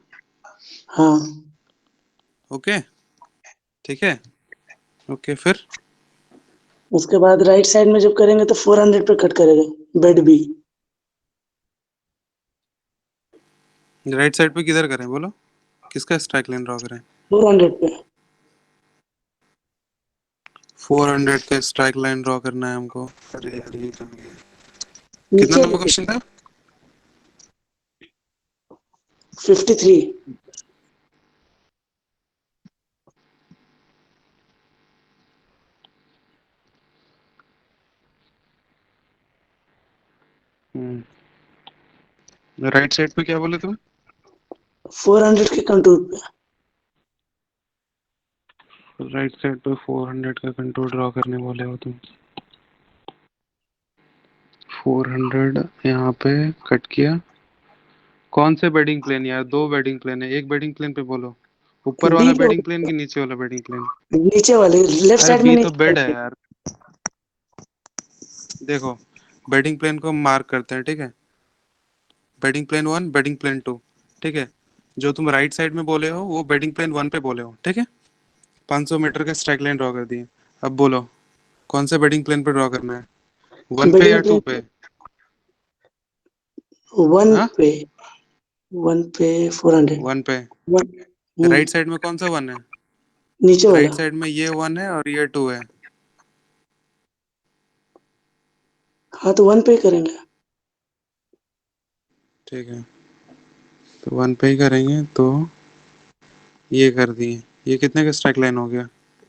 [SPEAKER 7] हाँ,
[SPEAKER 1] ओके, ठीक है। ओके, फिर
[SPEAKER 7] उसके बाद राइट साइड में जब करेंगे तो 400 पे कट करेगा बेड बी।
[SPEAKER 1] राइट साइड पे किधर करें बोलो, किसका स्ट्राइक लाइन ड्रॉ करें?
[SPEAKER 7] 400 पे
[SPEAKER 1] 400 का स्ट्राइक लाइन ड्रॉ करना है हमको। अरे यार, ये कम है। कितना
[SPEAKER 7] नीचे
[SPEAKER 1] नंबर क्वेश्चन था?
[SPEAKER 7] 53।
[SPEAKER 1] राइट साइड पे क्या बोले तुम?
[SPEAKER 7] 400 के कंटूर पे
[SPEAKER 1] राइट साइड पे 400 का कंटूर ड्रॉ करने बोले हो तुम। 400 यहाँ पे कट किया। कौन से बेडिंग प्लेन यार? दो बेडिंग प्लेन है, एक बेडिंग प्लेन पे बोलो। ऊपर
[SPEAKER 7] बी
[SPEAKER 1] वाला
[SPEAKER 7] पे
[SPEAKER 1] बेडिंग प्लेन की नीचे वाला बेडिंग प्लेन?
[SPEAKER 7] नीचे वाले लेफ्ट
[SPEAKER 1] अरे
[SPEAKER 7] साइड में
[SPEAKER 1] बी
[SPEAKER 7] नहीं।
[SPEAKER 1] तो बेड है यार। देखो, बेडिंग प्लेन को मार्क करते हैं, ठीक है। बेडिंग प्लेन 1, बेडिंग प्लेन 2, ठीक है। जो तुम राइट साइड में बोले हो वो बेडिंग प्लेन 1 पे बोले हो, ठीक है। 500 मीटर का स्ट्राइक लाइन ड्रॉ कर दिए। अब बोलो कौन से बेडिंग प्लेन पे ड्रॉ करना है, 1 पे या
[SPEAKER 7] बेडिंग
[SPEAKER 1] 2
[SPEAKER 7] प्लेन
[SPEAKER 1] पे?
[SPEAKER 7] वन
[SPEAKER 1] हाँ,
[SPEAKER 7] पे 400।
[SPEAKER 1] 1 पे।
[SPEAKER 7] वन।
[SPEAKER 1] राइट साइड में कौन सा 1 है?
[SPEAKER 7] नीचे
[SPEAKER 1] राइट
[SPEAKER 7] वाला।
[SPEAKER 1] साइड में ये 1 है और ये 2 है।
[SPEAKER 7] हाँ, तो 1 पे ही करेंगे।
[SPEAKER 1] ठीक है, तो 1 पे ही करेंगे। तो ये कर दिए। ये कितने का स्ट्राइक लाइन हो गया?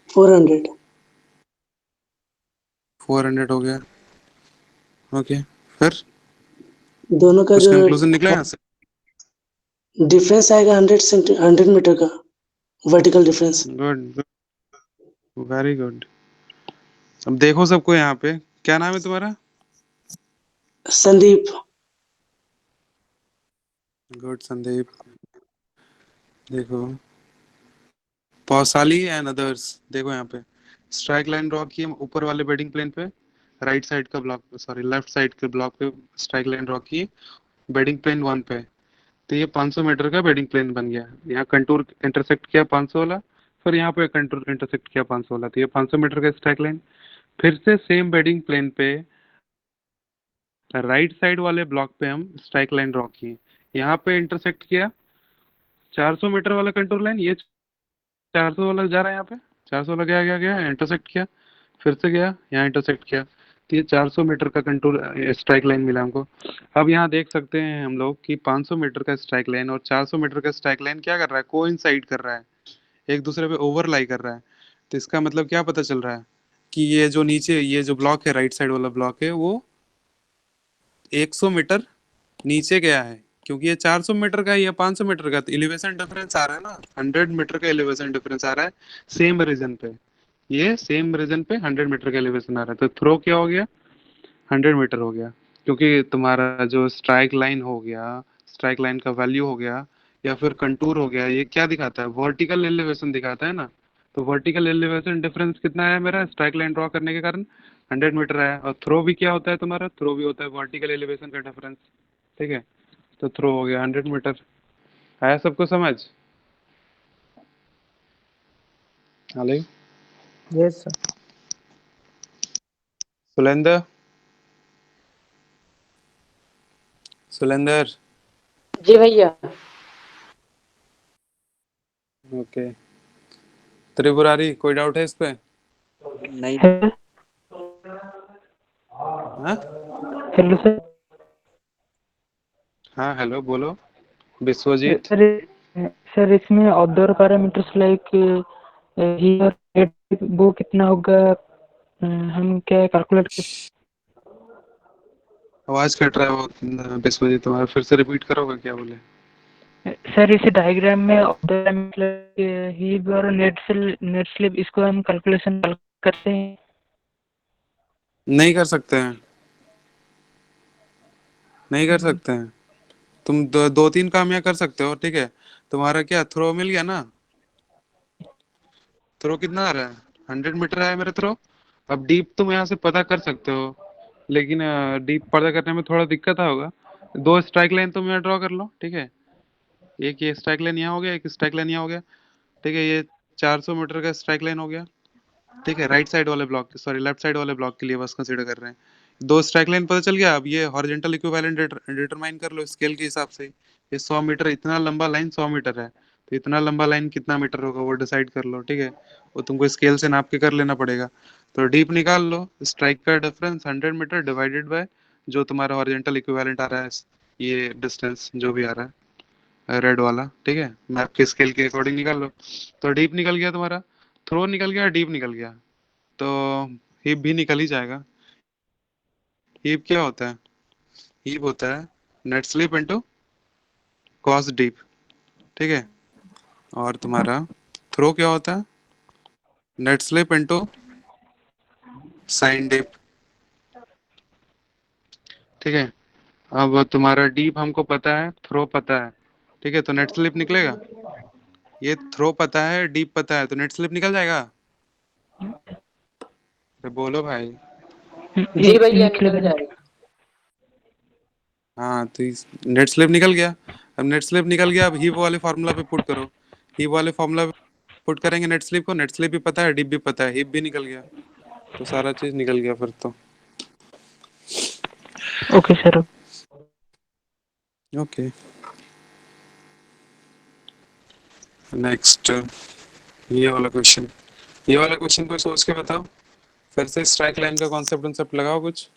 [SPEAKER 7] 400।
[SPEAKER 1] 400 हो गया। ओके, फिर
[SPEAKER 7] दोनों का
[SPEAKER 1] कुछ
[SPEAKER 7] जो
[SPEAKER 1] कंक्लूजन निकला यहाँ से?
[SPEAKER 7] डिफरेंस आएगा 100 मीटर का vertical difference.
[SPEAKER 1] Good, very good. अब देखो सबको यहाँ पे, क्या नाम है तुम्हारा?
[SPEAKER 7] संदीप।
[SPEAKER 1] गुड संदीप। देखो, पौसाली एंड अदर्स, देखो यहाँ पे स्ट्राइक लाइन ड्रॉ की ऊपर वाले बेडिंग प्लेन पे। राइट साइड का ब्लॉक, सॉरी लेफ्ट साइड के ब्लॉक पे स्ट्राइक लाइन ड्रॉ की बेडिंग प्लेन 1 पे। तो ये 500 मीटर का बेडिंग प्लेन बन गया। यहाँ कंटूर इंटरसेक्ट किया 500 वाला, फिर यहाँ पे कंटूर इंटरसेक्ट किया 500 वाला, तो ये 500 मीटर का स्ट्राइक लाइन। फिर से सेम बेडिंग प्लेन पे राइट साइड वाले ब्लॉक पे हम स्ट्राइक लाइन ड्रॉ किए। यहाँ पे इंटरसेक्ट किया 400 मीटर वाला कंटूर लाइन। ये 400 वाला जा रहा है यहाँ पे, 400 वाला गया गया गया इंटरसेक्ट किया, फिर से गया यहाँ इंटरसेक्ट किया। तो ये 400 मीटर का कंटूर स्ट्राइक लाइन मिला हमको। अब यहाँ देख सकते हैं हम लोग कि 500 मीटर का स्ट्राइक लाइन और 400 मीटर का स्ट्राइक लाइन क्या कर रहा है, कोइंसाइड कर रहा है, एक दूसरे पे ओवरलाई कर रहा है। तो इसका मतलब क्या पता चल रहा है कि ये जो नीचे ये जो ब्लॉक है, राइट साइड वाला ब्लॉक है, वो 100 मीटर नीचे गया है, क्योंकि ये 400 मीटर का है, ये 500 मीटर का, तो एलिवेशन डिफरेंस आ रहा है ना, 100 मीटर का एलिवेशन डिफरेंस आ रहा है सेम रीजन पे। ये सेम रीजन पे 100 मीटर का एलिवेशन आ रहा है, तो थ्रो क्या हो गया, 100 मीटर हो गया। क्योंकि तुम्हारा जो स्ट्राइक लाइन हो गया, स्ट्राइक लाइन का वैल्यू हो गया, या फिर कंटूर हो गया, ये क्या दिखाता है, वर्टिकल एलिवेशन दिखाता है ना। तो वर्टिकल एलिवेशन डिफरेंस कितना है मेरा स्ट्राइक लाइन ड्रॉ करने के कारण, 100 मीटर है। और थ्रो भी क्या होता है तुम्हारा, थ्रो भी होता है वर्टिकल एलिवेशन का डिफरेंस, ठीक है। तो थ्रो हो गया 100 मीटर। आया सबको समझ? Hello
[SPEAKER 8] yes sir.
[SPEAKER 1] Sulender, Sulender,
[SPEAKER 8] जी भैया।
[SPEAKER 1] ओके। त्रिपुरारी, कोई डाउट है इस पे?
[SPEAKER 2] नहीं।
[SPEAKER 1] हाँ
[SPEAKER 8] हेलो सर।
[SPEAKER 1] हाँ, हेलो बोलो विश्वजीत।
[SPEAKER 8] सर सर इसमें आउटडोर पैरामीटर्स लाइक हियर वो कितना होगा, हम क्या कैलकुलेट कर।
[SPEAKER 1] आवाज कट रहा है वो विश्वजीत, तुम्हारा फिर से रिपीट करोगे, क्या बोले?
[SPEAKER 8] सर इस डायग्राम में आउटडोर पैरामीटर हीट और नेट स्लिप इसको हम कैलकुलेशन करते हैं।
[SPEAKER 1] नहीं कर सकते हैं, नहीं कर सकते हैं। तुम दो तीन काम यहाँ कर सकते हो, ठीक है। तुम्हारा क्या थ्रो मिल गया ना, थ्रो कितना आ रहा है, 100 मीटर है मेरा थ्रो। अब डीप तुम यहाँ से पता कर सकते हो, लेकिन डीप पता करने में थोड़ा दिक्कत होगा। दो स्ट्राइक लाइन तुम यहाँ ड्रॉ कर लो, ठीक है। एक ये स्ट्राइक लाइन यहाँ हो गया, एक स्ट्राइक लाइन यहाँ हो गया, ठीक है। ये 400 मीटर का स्ट्राइक लाइन हो गया, ठीक है। राइट साइड वाले ब्लॉक, सॉरी लेफ्ट साइड वाले ब्लॉक के लिए बस कंसीडर कर रहे हैं। दो स्ट्राइक लाइन पता चल गया। अब ये हॉरिजॉन्टल इक्विवेलेंट डिटरमाइन कर लो स्केल के हिसाब से। ये 100 मीटर, इतना लंबा लाइन 100 मीटर है, तो इतना लंबा लाइन कितना मीटर होगा वो डिसाइड कर लो, ठीक है। वो तुमको स्केल से नाप के कर लेना पड़ेगा। तो डीप निकाल लो, स्ट्राइक का डिफरेंस 100 मीटर डिवाइडेड बाय जो तुम्हारा हॉरिजॉन्टल इक्विवेलेंट आ रहा है, ये डिस्टेंस जो भी आ रहा है रेड वाला, ठीक है। मैप के स्केल के अकॉर्डिंग निकाल लो। तो डीप निकल गया तुम्हारा, थ्रो निकल गया, डीप निकल गया, तो हीप भी निकल ही जाएगा। हीप क्या होता है, हीप होता है net slip into cos deep, ठीक है। और तुम्हारा थ्रो क्या होता है, net slip into sine deep, ठीक है। अब तुम्हारा डीप हमको पता है, थ्रो पता है, ठीक है, तो नेट स्लिप निकलेगा। ये थ्रो पता है, डीप पता है, तो नेट स्लिप निकल जाएगा। तो बोलो भाई।
[SPEAKER 8] जी भैया निकल जाएगा।
[SPEAKER 1] हाँ, तो नेट स्लिप निकल गया। अब नेट स्लिप निकल गया, अब हीप वाले फार्मूला पे पुट करो। हीप वाले फार्मूला पे पुट करेंगे नेट स्लिप को, नेट स्लिप भी पता है, डिप भी पता है, हिप भी निकल गया, तो सारा चीज निकल गया फिर तो।
[SPEAKER 8] Okay sir.
[SPEAKER 1] ओके, नेक्स्ट ये वाला क्वेश्चन को सोच के बताओ। फिर से स्ट्राइक लाइन का कॉन्सेप्ट लगाओ कुछ।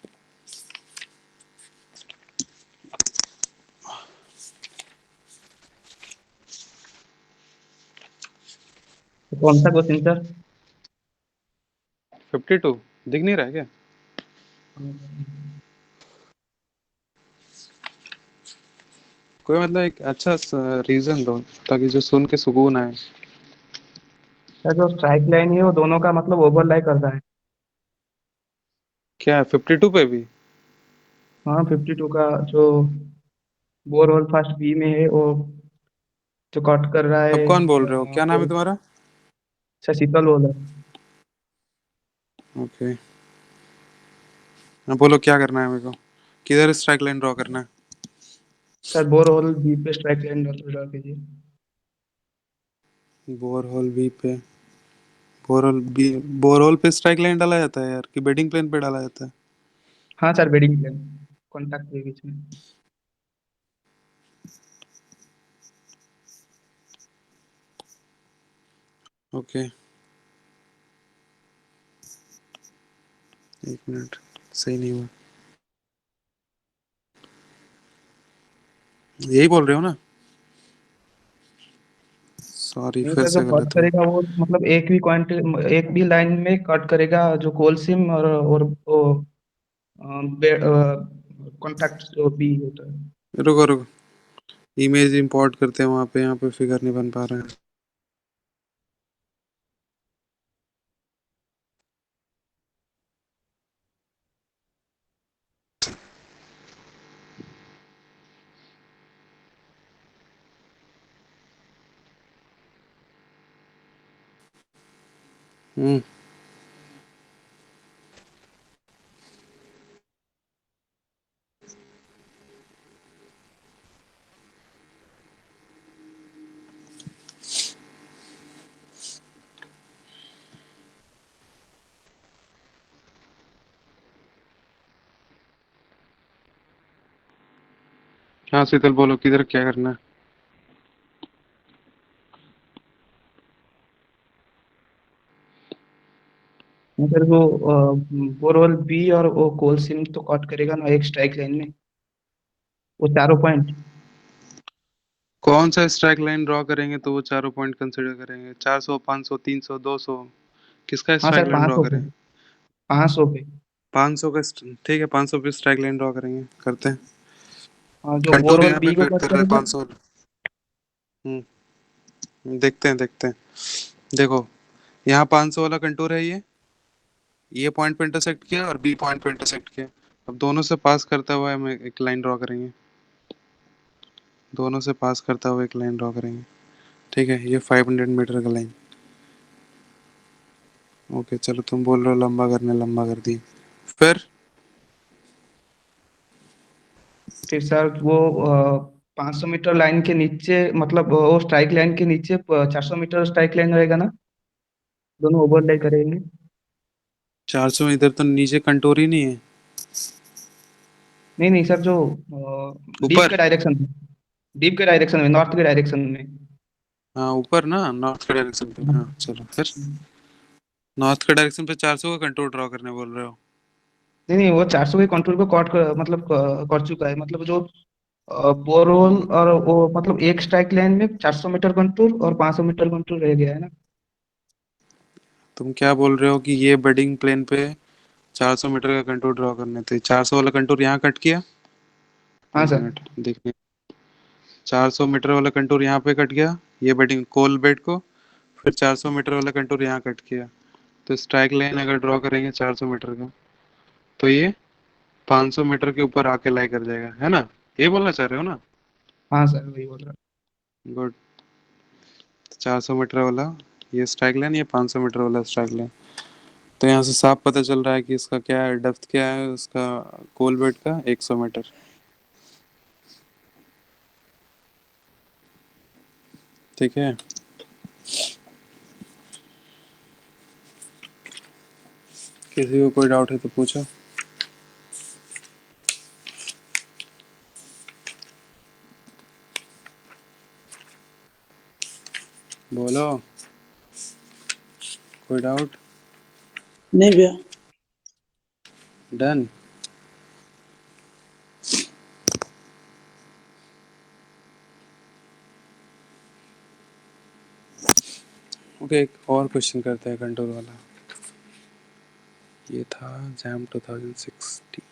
[SPEAKER 8] कौन सा क्वेश्चन सर?
[SPEAKER 1] 52 दिख नहीं रहा है क्या? कोई मतलब एक अच्छा रीजन दो ताकि जो सुन के सुकून आए।
[SPEAKER 8] सर जो स्ट्राइक लाइन है वो दोनों का मतलब ओवरलाई कर रहा है।
[SPEAKER 1] क्या 52 पे भी?
[SPEAKER 8] हाँ 52 का जो बोर होल फर्स्ट बी में है वो जो कट कर रहा
[SPEAKER 1] अब
[SPEAKER 8] है।
[SPEAKER 1] कौन बोल रहे हो, क्या नाम है तुम्हारा?
[SPEAKER 8] शशिकल बोल रहा है।
[SPEAKER 1] ओके, हाँ बोलो क्या करना है मेरे को, किधर स्ट्राइक लाइन ड्रॉ करना है?
[SPEAKER 8] सर बोर होल बी पे स्ट्राइक लाइन ड्रा कीजिए।
[SPEAKER 1] बोरहोल बी पे, बोरहोल बी, बोरहोल पे स्ट्राइक लाइन डाला जाता है यार कि बेडिंग प्लेन पे डाला जाता है?
[SPEAKER 8] हाँ सर बेडिंग प्लेन कॉन्टैक्ट के बीच में।
[SPEAKER 1] ओके, एक मिनट, सही नहीं हुआ, यही बोल रहे हो ना? सॉरी
[SPEAKER 5] नहीं
[SPEAKER 1] फिर
[SPEAKER 5] सर, जो
[SPEAKER 1] से
[SPEAKER 5] कट
[SPEAKER 1] गलत हुआ।
[SPEAKER 5] करेगा वो मतलब एक भी लाइन में कट करेगा जो कोल सिम और वो कॉन्टैक्ट जो भी होता है।
[SPEAKER 1] रुको रुको, इमेज इंपोर्ट करते हैं वहाँ पे, यहाँ पे फिगर नहीं बन पा रहा है। हम्म। हाँ शीतल बोलो, किधर क्या करना है?
[SPEAKER 5] मगर वो बोरवेल बी और वो कोल सिम तो कट करेगा ना एक स्ट्राइक लाइन में, वो चारों पॉइंट।
[SPEAKER 1] कौन सा स्ट्राइक लाइन ड्रॉ करेंगे तो वो चारों पॉइंट कंसीडर करेंगे? 400, 500, 300, 200? किसका
[SPEAKER 5] हाँ
[SPEAKER 1] स्ट्राइक
[SPEAKER 5] सर,
[SPEAKER 1] लाइन ड्रॉ
[SPEAKER 5] 500 पे,
[SPEAKER 1] करें?
[SPEAKER 5] 500 पे।
[SPEAKER 1] 500 का ठीक है, 500 पे स्ट्राइक लाइन ड्रॉ करेंगे, करते हैं।
[SPEAKER 5] हाँ, जो
[SPEAKER 1] कंटूर
[SPEAKER 5] बोरवेल
[SPEAKER 1] यहाँ पे
[SPEAKER 5] बी को
[SPEAKER 1] कट
[SPEAKER 5] कट
[SPEAKER 1] कर रहा है
[SPEAKER 5] करेगा।
[SPEAKER 1] 500। हम्म, देखते हैं देखते हैं। देखो, यहाँ 500 वाला कंटूर है, ये पॉइंट पे इंटरसेक्ट किया और बी पॉइंट पे इंटरसेक्ट किया। अब दोनों से पास करता हुआ हम एक लाइन ड्रॉ करेंगे, दोनों से पास करता हुआ एक लाइन ड्रॉ करेंगे। ठीक है, ये 500 मीटर का लाइन। ओके चलो, तुम बोल रहे हो लंबा करने, लंबा कर दी। फिर
[SPEAKER 5] फिर सर वो 500 मीटर लाइन के नीचे, मतलब वो स्ट्राइक लाइन के नीचे 400 मीटर स्ट्राइक लाइन रहेगा ना, दोनों ओवरलैप करेंगे।
[SPEAKER 1] 400 इधर तो नीचे कंटूर ही नहीं है।
[SPEAKER 5] नहीं नहीं सर, जो डीप के
[SPEAKER 1] ऊपर?
[SPEAKER 5] डायरेक्शन में, डीप के डायरेक्शन में, नॉर्थ के डायरेक्शन में।
[SPEAKER 1] हाँ ऊपर ना, नॉर्थ के डायरेक्शन पे। हाँ चलो फिर, नॉर्थ के डायरेक्शन पे 400 का कंटूर ड्रॉ करने बोल रहे हो?
[SPEAKER 5] नहीं नहीं, वो 400 के कंट्रोल को मतलब कर चुका है, मतलब जो बोरहोल और वो मतलब एक स्ट्राइक लाइन में 400 मीटर कंटूर और 500 मीटर कंटूर रह गया है ना।
[SPEAKER 1] तुम क्या बोल रहे हो कि ये बेडिंग प्लेन पे 400 मीटर का कंटूर ड्रॉ करने थे? 400 वाला कंटूर यहाँ कट किया,
[SPEAKER 5] हाँ
[SPEAKER 1] एक
[SPEAKER 5] सर।
[SPEAKER 1] मिनट देखिए। 400 मीटर वाला कंटूर यहाँ पे कट गया, ये बेडिंग कोल बेड को। फिर 400 मीटर वाला कंटूर यहाँ कट किया। तो स्ट्राइक लाइन अगर ड्रॉ करेंगे 400 मीटर का, तो ये 500 मीटर के ऊपर आके लाई कर जाएगा, है ना? ये बोलना चाह रहे हो ना?
[SPEAKER 5] हाँ सर, वही बोल रहा
[SPEAKER 1] गुड। 400 मीटर वाला ये स्ट्राइक लाइन, ये 500 मीटर वाला स्ट्राइक लाइन। तो यहाँ से साफ पता चल रहा है कि इसका क्या है, डेप्थ क्या है उसका, कोल बेड का 100 मीटर। ठीक है, किसी को कोई डाउट है तो पूछो। बोलो, कोई डाउट?
[SPEAKER 7] नहीं भैया।
[SPEAKER 1] डन। ओके, एक और क्वेश्चन करते हैं कंट्रोल वाला। ये था जैम 2016।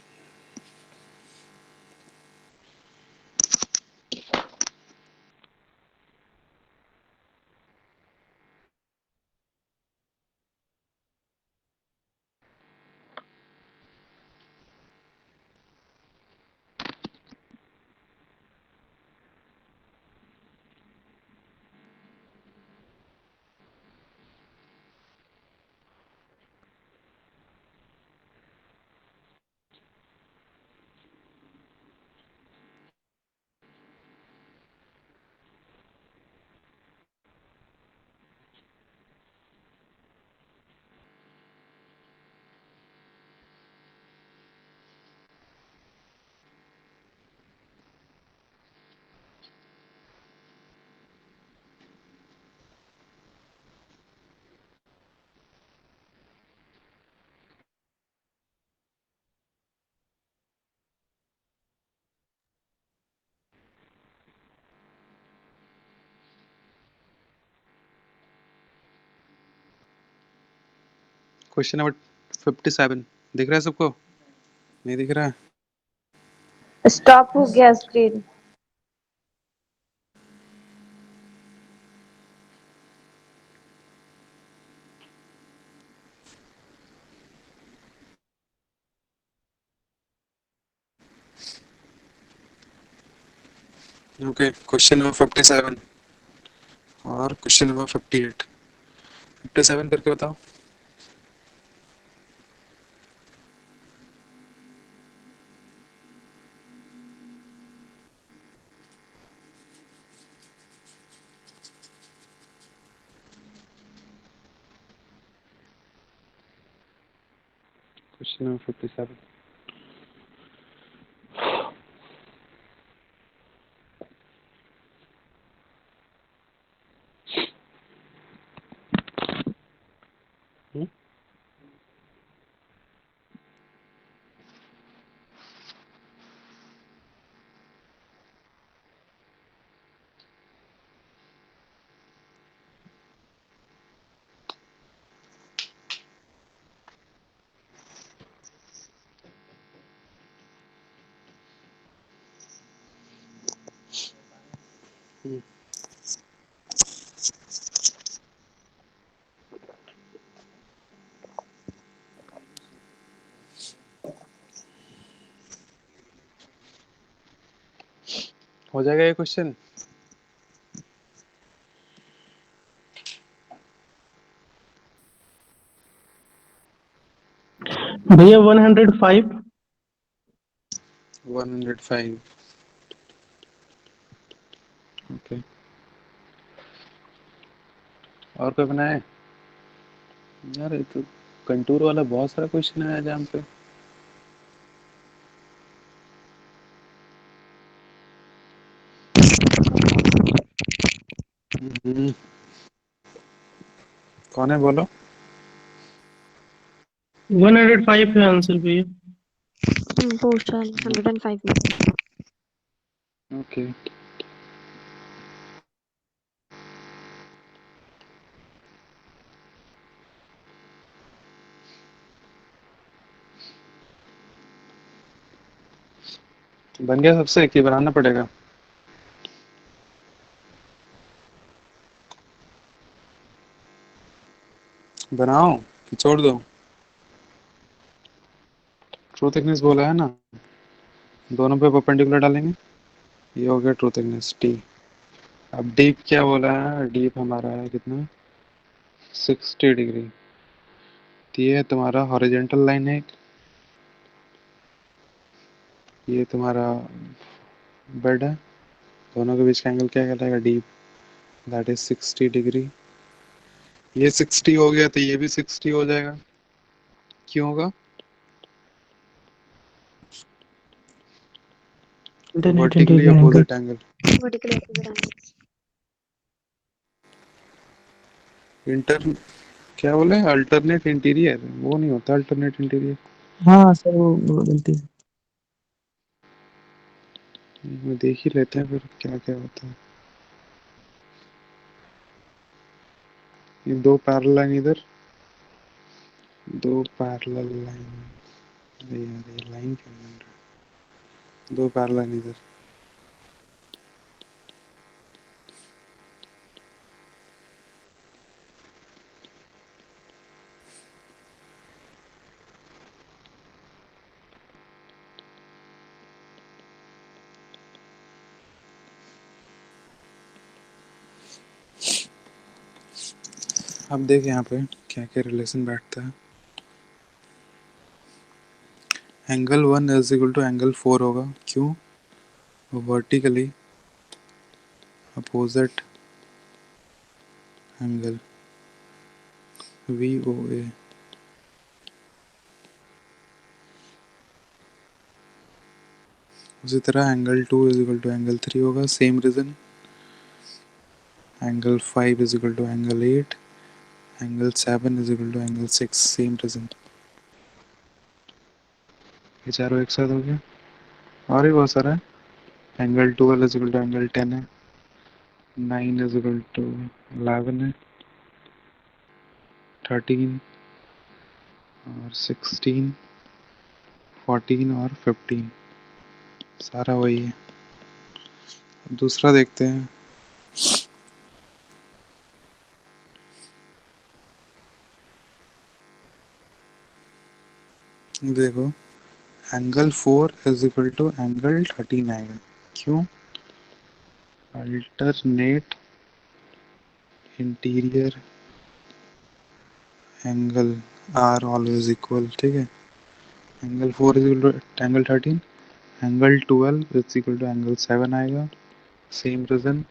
[SPEAKER 1] क्वेश्चन नंबर 57 दिख रहा है सबको? नहीं दिख रहा है?
[SPEAKER 3] स्टॉप हो गया स्क्रीन।
[SPEAKER 1] ओके, क्वेश्चन नंबर 57 और क्वेश्चन नंबर 58। 57 करके बताओ। Question number 57। हो जाएगा ये क्वेश्चन?
[SPEAKER 5] भैया 105।
[SPEAKER 1] 105। ओके, और कोई बनाए? यार ये तो कंटूर वाला बहुत सारा क्वेश्चन आया जहाँ पे। कौन है बोलो?
[SPEAKER 5] 105 है आंसर भैया।
[SPEAKER 4] पोस्टल 105 में।
[SPEAKER 1] ओके, बन गया सबसे कि बनाना पड़ेगा? बनाओ कि छोड़ दो? ट्रू थिकनेस बोला है ना, दोनों पे परपेंडिकुलर डालेंगे। ये हो गया ट्रू थिकनेस टी। अब डीप क्या बोला है? डीप हमारा है कितना? 60 डिग्री। तो ये तुम्हारा हॉरिजेंटल लाइन है, ये तुम्हारा बेड है, दोनों के बीच का एंगल क्या कहलाएगा? Deep, that is 60 degree. ये 60 हो गया तो ये भी 60 हो जाएगा। क्यों होगा? Vertically opposite angle.
[SPEAKER 4] Vertical opposite angle.
[SPEAKER 1] Inter क्या बोले? Alternate interior? वो नहीं होता अल्टरनेट इंटीरियर।
[SPEAKER 5] हाँ सर वो गलती से।
[SPEAKER 1] देख ही लेते हैं फिर क्या क्या होता है। ये दो पैरेलल लाइन इधर, दो पैरेलल लाइन। अरे यार ये लाइन क्यों बन रहा है? दो पैरेलल लाइन इधर। अब देख यहाँ पे क्या क्या रिलेशन बैठता है। Angle 1 is equal to angle 4 होगा। क्यों? Vertically opposite angle VOA। उसी तरह angle 2 is equal to angle 3 होगा। Same reason. Angle 5 is equal to angle 8। Angle 7 is equal to angle 6। Same reason. ये चारों एक साथ हो गया। और भी बहुत सारा है। Angle 12 is equal to angle 10 है। 9 इज इक्वल टू 11 है। 13 और 16, 14 और 15 सारा वही है। अब दूसरा देखते हैं। देखो, angle 4 is equal to angle 13 आएगा। क्यों? Alternate interior angle are always equal, ठीक है। Angle 4 is equal to angle 13, angle 12 is equal to angle 7 आएगा। सेम रीजन,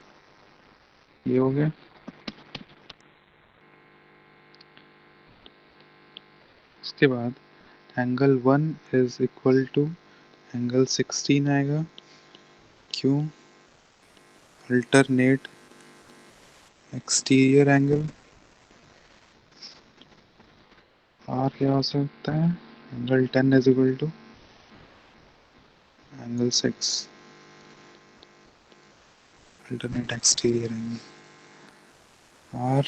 [SPEAKER 1] ये हो गया। उसके बाद angle 1 is equal to angle 16 आएगा। क्यों? Alternate exterior angle. और क्या हो सकता है? Angle 10 is equal to angle 6, alternate exterior angle. और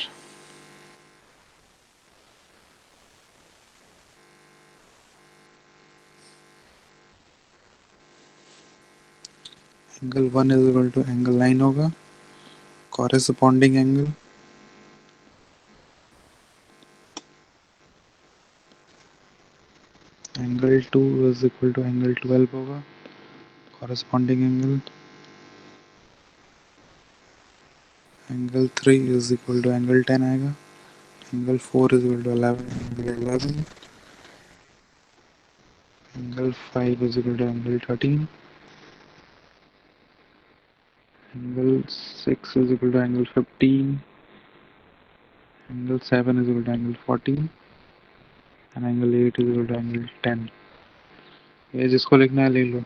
[SPEAKER 1] angle 1 is equal to angle 9 होगा, corresponding angle. Angle 2 is equal to angle 12 होगा, corresponding angle. Angle 3 is equal to angle 10 आएगा। Angle 4 is equal to 11 angle 11। Angle 5 is equal to angle 13। Angle 6 is equal to angle 15, angle 7 is equal to angle 14, and angle 8 is equal to angle 10. ये जिसको लिखना है ले लो।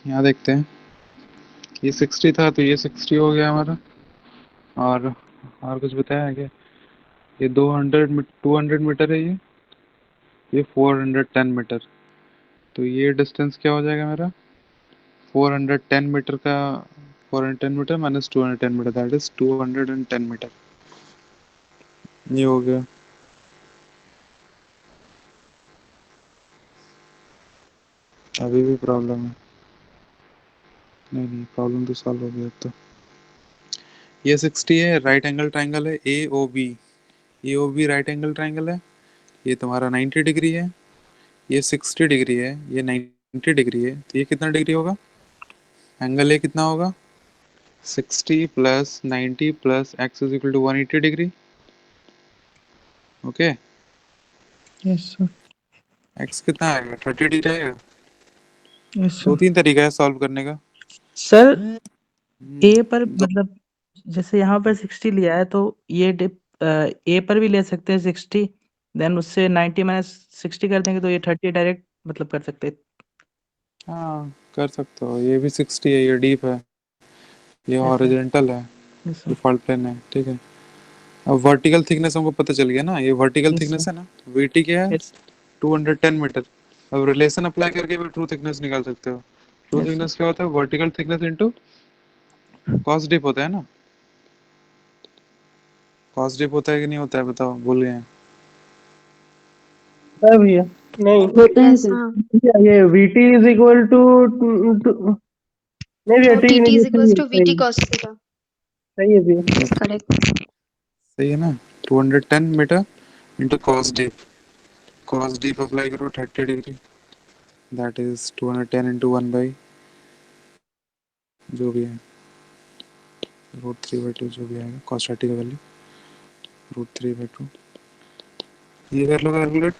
[SPEAKER 1] यहाँ देखते हैं, ये 60 था तो ये 60 हो गया हमारा। और कुछ बताया है क्या? ये 200 मीटर है, ये 410 मीटर। तो ये डिस्टेंस क्या हो जाएगा मेरा? 410 मीटर का 410 metre minus 210 metre, that is 210 metre. ये हो गया। अभी भी प्रॉब्लम है? नहीं नहीं, प्रॉब्लम तो सॉल्व हो गया अब तो। ये 60 है, राइट एंगल ट्राइंगल है A O B. A O B right angle triangle है। ये तुम्हारा 90 डिग्री है, ये 60 डिग्री है, ये 90 डिग्री है। तो ये कितना डिग्री होगा? एंगल ए कितना होगा? 60 plus 90 plus X is equal to 180 degree. Okay,
[SPEAKER 5] yes sir.
[SPEAKER 1] X कितना आएगा? 30 डिग्री आएगा।
[SPEAKER 5] यस
[SPEAKER 1] दो
[SPEAKER 5] सर।
[SPEAKER 1] तीन तरीका है सॉल्व करने का।
[SPEAKER 5] सर ए पर
[SPEAKER 1] दो।
[SPEAKER 5] मतलब जैसे यहाँ पर 60 लिया है तो ये डिप ए पर भी ले सकते हैं 60, देन उससे 90 माइनस 60 कर देंगे तो ये 30 डायरेक्ट मतलब कर सकते हैं।
[SPEAKER 1] हाँ कर सकते हो, ये भी 60 है, ये डीप है, ये
[SPEAKER 5] यस सर।
[SPEAKER 1] हॉरिजॉन्टल है,
[SPEAKER 5] यस
[SPEAKER 1] ये
[SPEAKER 5] सर।
[SPEAKER 1] फॉल्ट प्लेन है, ठीक है। अब वर्टिकल थिकनेस हमको पता चल गया ना, ये वर्टिकल
[SPEAKER 5] यस
[SPEAKER 1] थिकनेस
[SPEAKER 5] सर।
[SPEAKER 1] है ना, वीटी क्या है?
[SPEAKER 5] यस।
[SPEAKER 1] 210 मीटर। अब रिलेशन अप्लाई करके भी ट्रू थिकनेस निकाल सकते हो। True
[SPEAKER 5] yes sir.
[SPEAKER 1] थिकनेस क्या होता है? Vertical thickness into cos dip होता है ना। कॉस डिप होता है कि नहीं होता है? बताओ, भूल गए हैं?
[SPEAKER 9] है भैया। नहीं,
[SPEAKER 6] होता है
[SPEAKER 4] यस
[SPEAKER 6] सर।
[SPEAKER 4] हाँ।
[SPEAKER 9] भैया ये VT इज इक्वल टू, नहीं भैया
[SPEAKER 4] और
[SPEAKER 9] ठीक
[SPEAKER 4] टी
[SPEAKER 9] नहीं
[SPEAKER 4] इज
[SPEAKER 9] है, सही
[SPEAKER 4] इक्वल्स
[SPEAKER 9] है,
[SPEAKER 4] टू
[SPEAKER 9] सही
[SPEAKER 4] वीटी
[SPEAKER 9] है,
[SPEAKER 4] कॉस थीटा।
[SPEAKER 9] सही है भैया।
[SPEAKER 4] Yes correct.
[SPEAKER 1] सही है ना। 210 metre into cos dip. Cos dip apply करो 30 degree, that is 210 into 1 by जो भी है √3/2, जो भी आएगा कॉस 30 का वैल्यू √3/2। ये कर लो कैलकुलेट।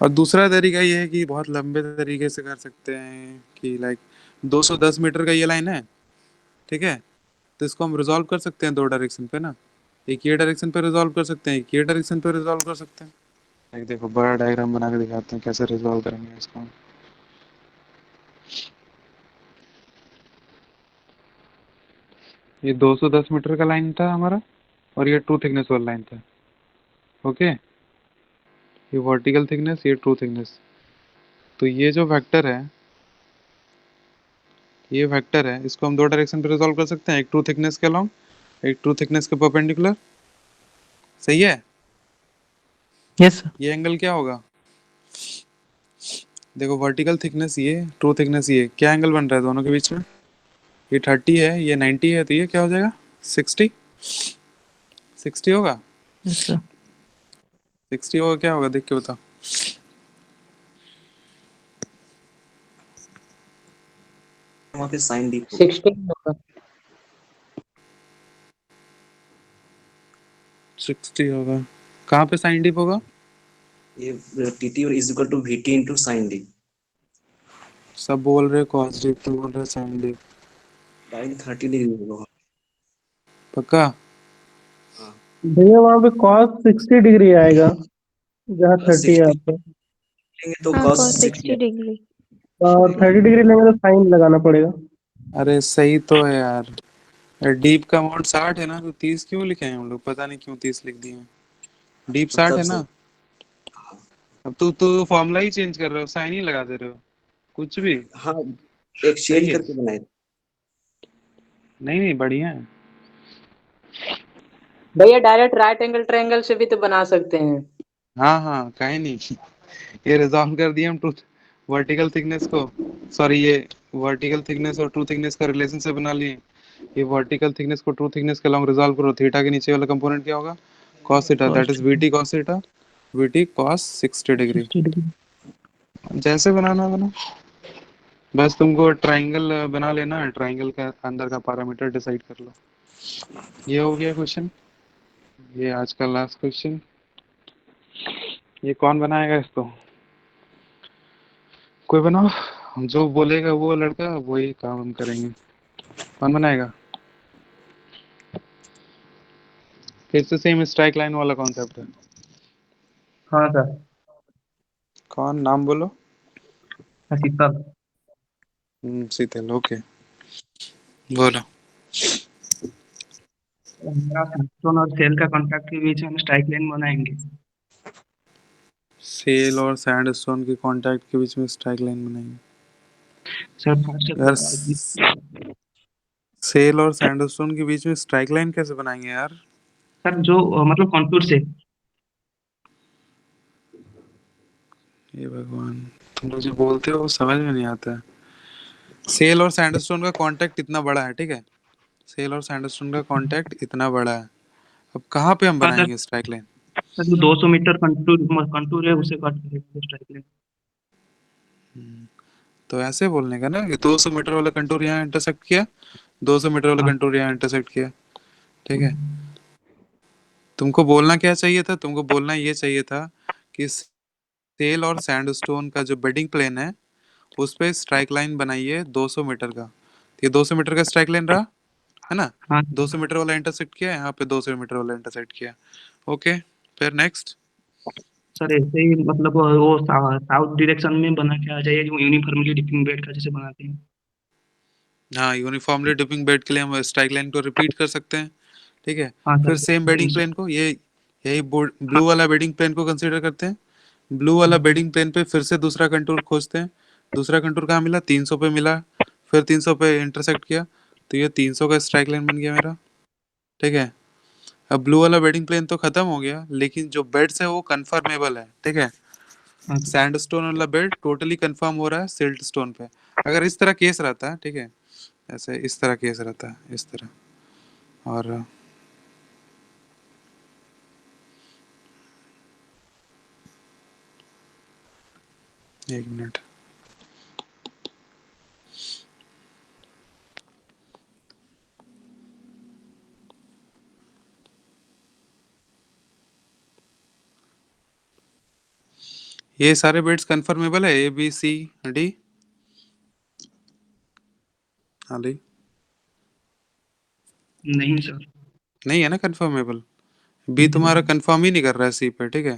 [SPEAKER 1] और दूसरा तरीका ये है कि बहुत लंबे तरीके से कर सकते हैं कि लाइक 210 मीटर का ये लाइन है, ठीक है। तो इसको हम रिजॉल्व कर सकते हैं दो डायरेक्शन पे ना। एक ये डायरेक्शन पे रिजॉल्व कर सकते हैं, एक ये डायरेक्शन पे रिजॉल्व कर सकते हैं। एक देखो बड़ा डायग्राम बना के दिखाते हैं कैसे रिजॉल्व करेंगे इसको। ये 210 मीटर का लाइन था हमारा, और ये ट्रू थिकनेस वाला लाइन था। ओके, ये वर्टिकल थिकनेस, ये ट्रू थिकनेस। तो ये जो वेक्टर है, ये वेक्टर है, इसको हम दो डायरेक्शन पे रिजॉल्व कर सकते हैं, एक ट्रू थिकनेस के अलोंग, एक ट्रू थिकनेस के परपेंडिकुलर। सही है।
[SPEAKER 5] Yes sir.
[SPEAKER 1] ये एंगल क्या होगा? देखो वर्टिकल थिकनेस ये, ट्रू थिकनेस ये, क्या एंगल बन रहा है दोनों के बीच में? ये 30 है, ये 90 है, तो ये क्या हो जाएगा? 60। 60 होगा।
[SPEAKER 5] Yes sir.
[SPEAKER 1] 60 होगा, क्या होगा देख के बताओ।
[SPEAKER 2] वहाँ पे साइन डी
[SPEAKER 9] 16 होगा।
[SPEAKER 1] 60 होगा। कहाँ पे साइन डिप होगा?
[SPEAKER 2] ये TT is equal to VT into sine D.
[SPEAKER 1] सब बोल रहे कॉस डिप, तो बोल रहे साइन डिप।
[SPEAKER 2] डायरेक्ट 30 डिग्री होगा।
[SPEAKER 1] पक्का?
[SPEAKER 2] हाँ
[SPEAKER 9] भैया वहाँ पे cos 60 डिग्री आएगा जहाँ 30 है
[SPEAKER 2] 60
[SPEAKER 9] आपका,
[SPEAKER 2] लेंगे तो
[SPEAKER 4] हाँ
[SPEAKER 2] cos
[SPEAKER 4] cos 60 डिग्री।
[SPEAKER 9] और 30 डिग्री लेंगे तो साइन लगाना पड़ेगा।
[SPEAKER 1] अरे सही तो है यार। डीप का अमाउंट 60 है ना, तो 30 क्यों लिखे हैं हम लोग? पता नहीं क्यों 30 लिख दिए हैं। डीप 60
[SPEAKER 2] तब
[SPEAKER 1] है
[SPEAKER 2] से
[SPEAKER 1] ना। अब तू फॉर्मूला ही चेंज कर रहे हो, साइन ही लगा दे रहे हो, कुछ भी।
[SPEAKER 2] हाँ
[SPEAKER 1] सही
[SPEAKER 2] एक्सचेंज
[SPEAKER 1] है।
[SPEAKER 2] करके बनाए।
[SPEAKER 1] नहीं नहीं, बढ़िया है।
[SPEAKER 9] भैया डायरेक्ट राइट एंगल ट्रायंगल से भी तो बना सकते हैं।
[SPEAKER 1] हाँ हाँ, काहे नहीं। ये रिजॉल्व कर दिया हम ट्रू वर्टिकल थिकनेस को, सॉरी ये वर्टिकल थिकनेस और ट्रू थिकनेस का रिलेशन से बना लिए। ये वर्टिकल थिकनेस को ट्रू थिकनेस के अलॉन्ग रिजॉल्व करो, थीटा के नीचे वाला कंपोनेंट क्या होगा? cos theta, that is vt cos theta, vt cos 60 degree.
[SPEAKER 5] 60 degree.
[SPEAKER 1] जैसे बनाना बना, बस तुमको ट्रायंगल बना लेना है, ट्रायंगल का अंदर का पैरामीटर डिसाइड कर लो। ये हो गया क्वेश्चन, ये आज का लास्ट क्वेश्चन। ये कौन बनाएगा इसको? कोई बनाओ, जो बोलेगा वो लड़का वही काम हम करेंगे। कौन बनाएगा? फिर से सेम स्ट्राइक लाइन वाला कॉन्सेप्ट है।
[SPEAKER 5] हाँ सर।
[SPEAKER 1] कौन, नाम बोलो।
[SPEAKER 5] शीतल।
[SPEAKER 1] शीतल, ओके, बोलो।
[SPEAKER 5] हमारा सैंडस्टोन और सेल का कॉन्टैक्ट के बीच में हम स्ट्राइक लाइन बनाएंगे।
[SPEAKER 1] सेल और सैंडस्टोन के कांटेक्ट के बीच में स्ट्राइक लाइन बनाएंगे।
[SPEAKER 5] सर फर्स्ट
[SPEAKER 1] यार सेल और सैंडस्टोन के बीच में स्ट्राइक लाइन कैसे बनाएंगे यार?
[SPEAKER 5] सर जो मतलब कॉन्टूर से।
[SPEAKER 1] ये भगवान, तुम लोग जो बोलते हो वो समझ में नहीं आता है। सेल और सैंडस्टोन का कांटेक्ट इतना बड़ा है, ठीक है, सेल और सैंडस्टोन का कांटेक्ट इतना बड़ा है, अब कहाँ पे हम
[SPEAKER 5] हाँ सर।
[SPEAKER 1] बनाएंगे स्ट्राइक लाइन?
[SPEAKER 5] सर जो 200 मीटर कंटूर कंटूर है उसे काट करेंगे स्ट्राइक लाइन।
[SPEAKER 1] तो ऐसे बोलने का ना कि 200 मीटर वाला कंटूर यहाँ इंटरसेक्ट किया, 200 मीटर वाला
[SPEAKER 5] हाँ।
[SPEAKER 1] कंटूर यहाँ इंटरसेक्ट किया, ठीक है। तुमको बोलना क्या चाहिए था? तुमको बोलना ये चाहिए था कि सेल और सैंडस्टोन का जो बेडिंग प्लेन है उस पे स्ट्राइक लाइन बनाइए 200 मीटर का। तो ये 200 मीटर का स्ट्राइक लाइन रहा, है ना।
[SPEAKER 5] हाँ
[SPEAKER 1] 200 मीटर वाला इंटरसेक्ट किया, यहाँ पे 200 मीटर वाला इंटरसेक्ट किया। ओके, फिर नेक्स्ट।
[SPEAKER 5] सर ऐसे ही मतलब वो साउथ डायरेक्शन में बना के आ जाइए जो यूनिफॉर्मली डिपिंग बेड का जैसे बनाते हैं।
[SPEAKER 1] हाँ, यूनिफॉर्मली डिपिंग बेड के लिए हम स्ट्राइक लाइन को रिपीट कर सकते हैं, ठीक है।
[SPEAKER 5] हाँ
[SPEAKER 1] फिर
[SPEAKER 5] सर।
[SPEAKER 1] सेम बेडिंग प्लेन को, ये यही
[SPEAKER 5] हाँ
[SPEAKER 1] ब्लू वाला बेडिंग प्लेन को कंसीडर करते हैं। ब्लू वाला बेडिंग प्लेन पे फिर से दूसरा कंटूर खोजते हैं। दूसरा कंटूर कहाँ मिला? 300 पे मिला, फिर 300 पे इंटरसेक्ट किया, तो ये 300 का स्ट्राइक लाइन बन गया मेरा, ठीक है। अब ब्लू वाला बेडिंग प्लेन तो खत्म हो गया, लेकिन जो बेड्स है वो कंफर्मेबल है, ठीक है।
[SPEAKER 5] हाँ
[SPEAKER 1] सैंडस्टोन वाला बेड टोटली कंफर्म हो रहा है सिल्ट स्टोन पे। अगर इस तरह केस रहता है, ठीक है, ऐसे इस तरह केस रहता है, इस तरह, और एक मिनट, ये सारे बेड्स कंफर्मेबल है, ए बी सी डी। हाँ भाई,
[SPEAKER 5] नहीं सर।
[SPEAKER 1] नहीं है ना कंफर्मेबल। बी तुम्हारा कंफर्म ही नहीं कर रहा है सी पे, ठीक है।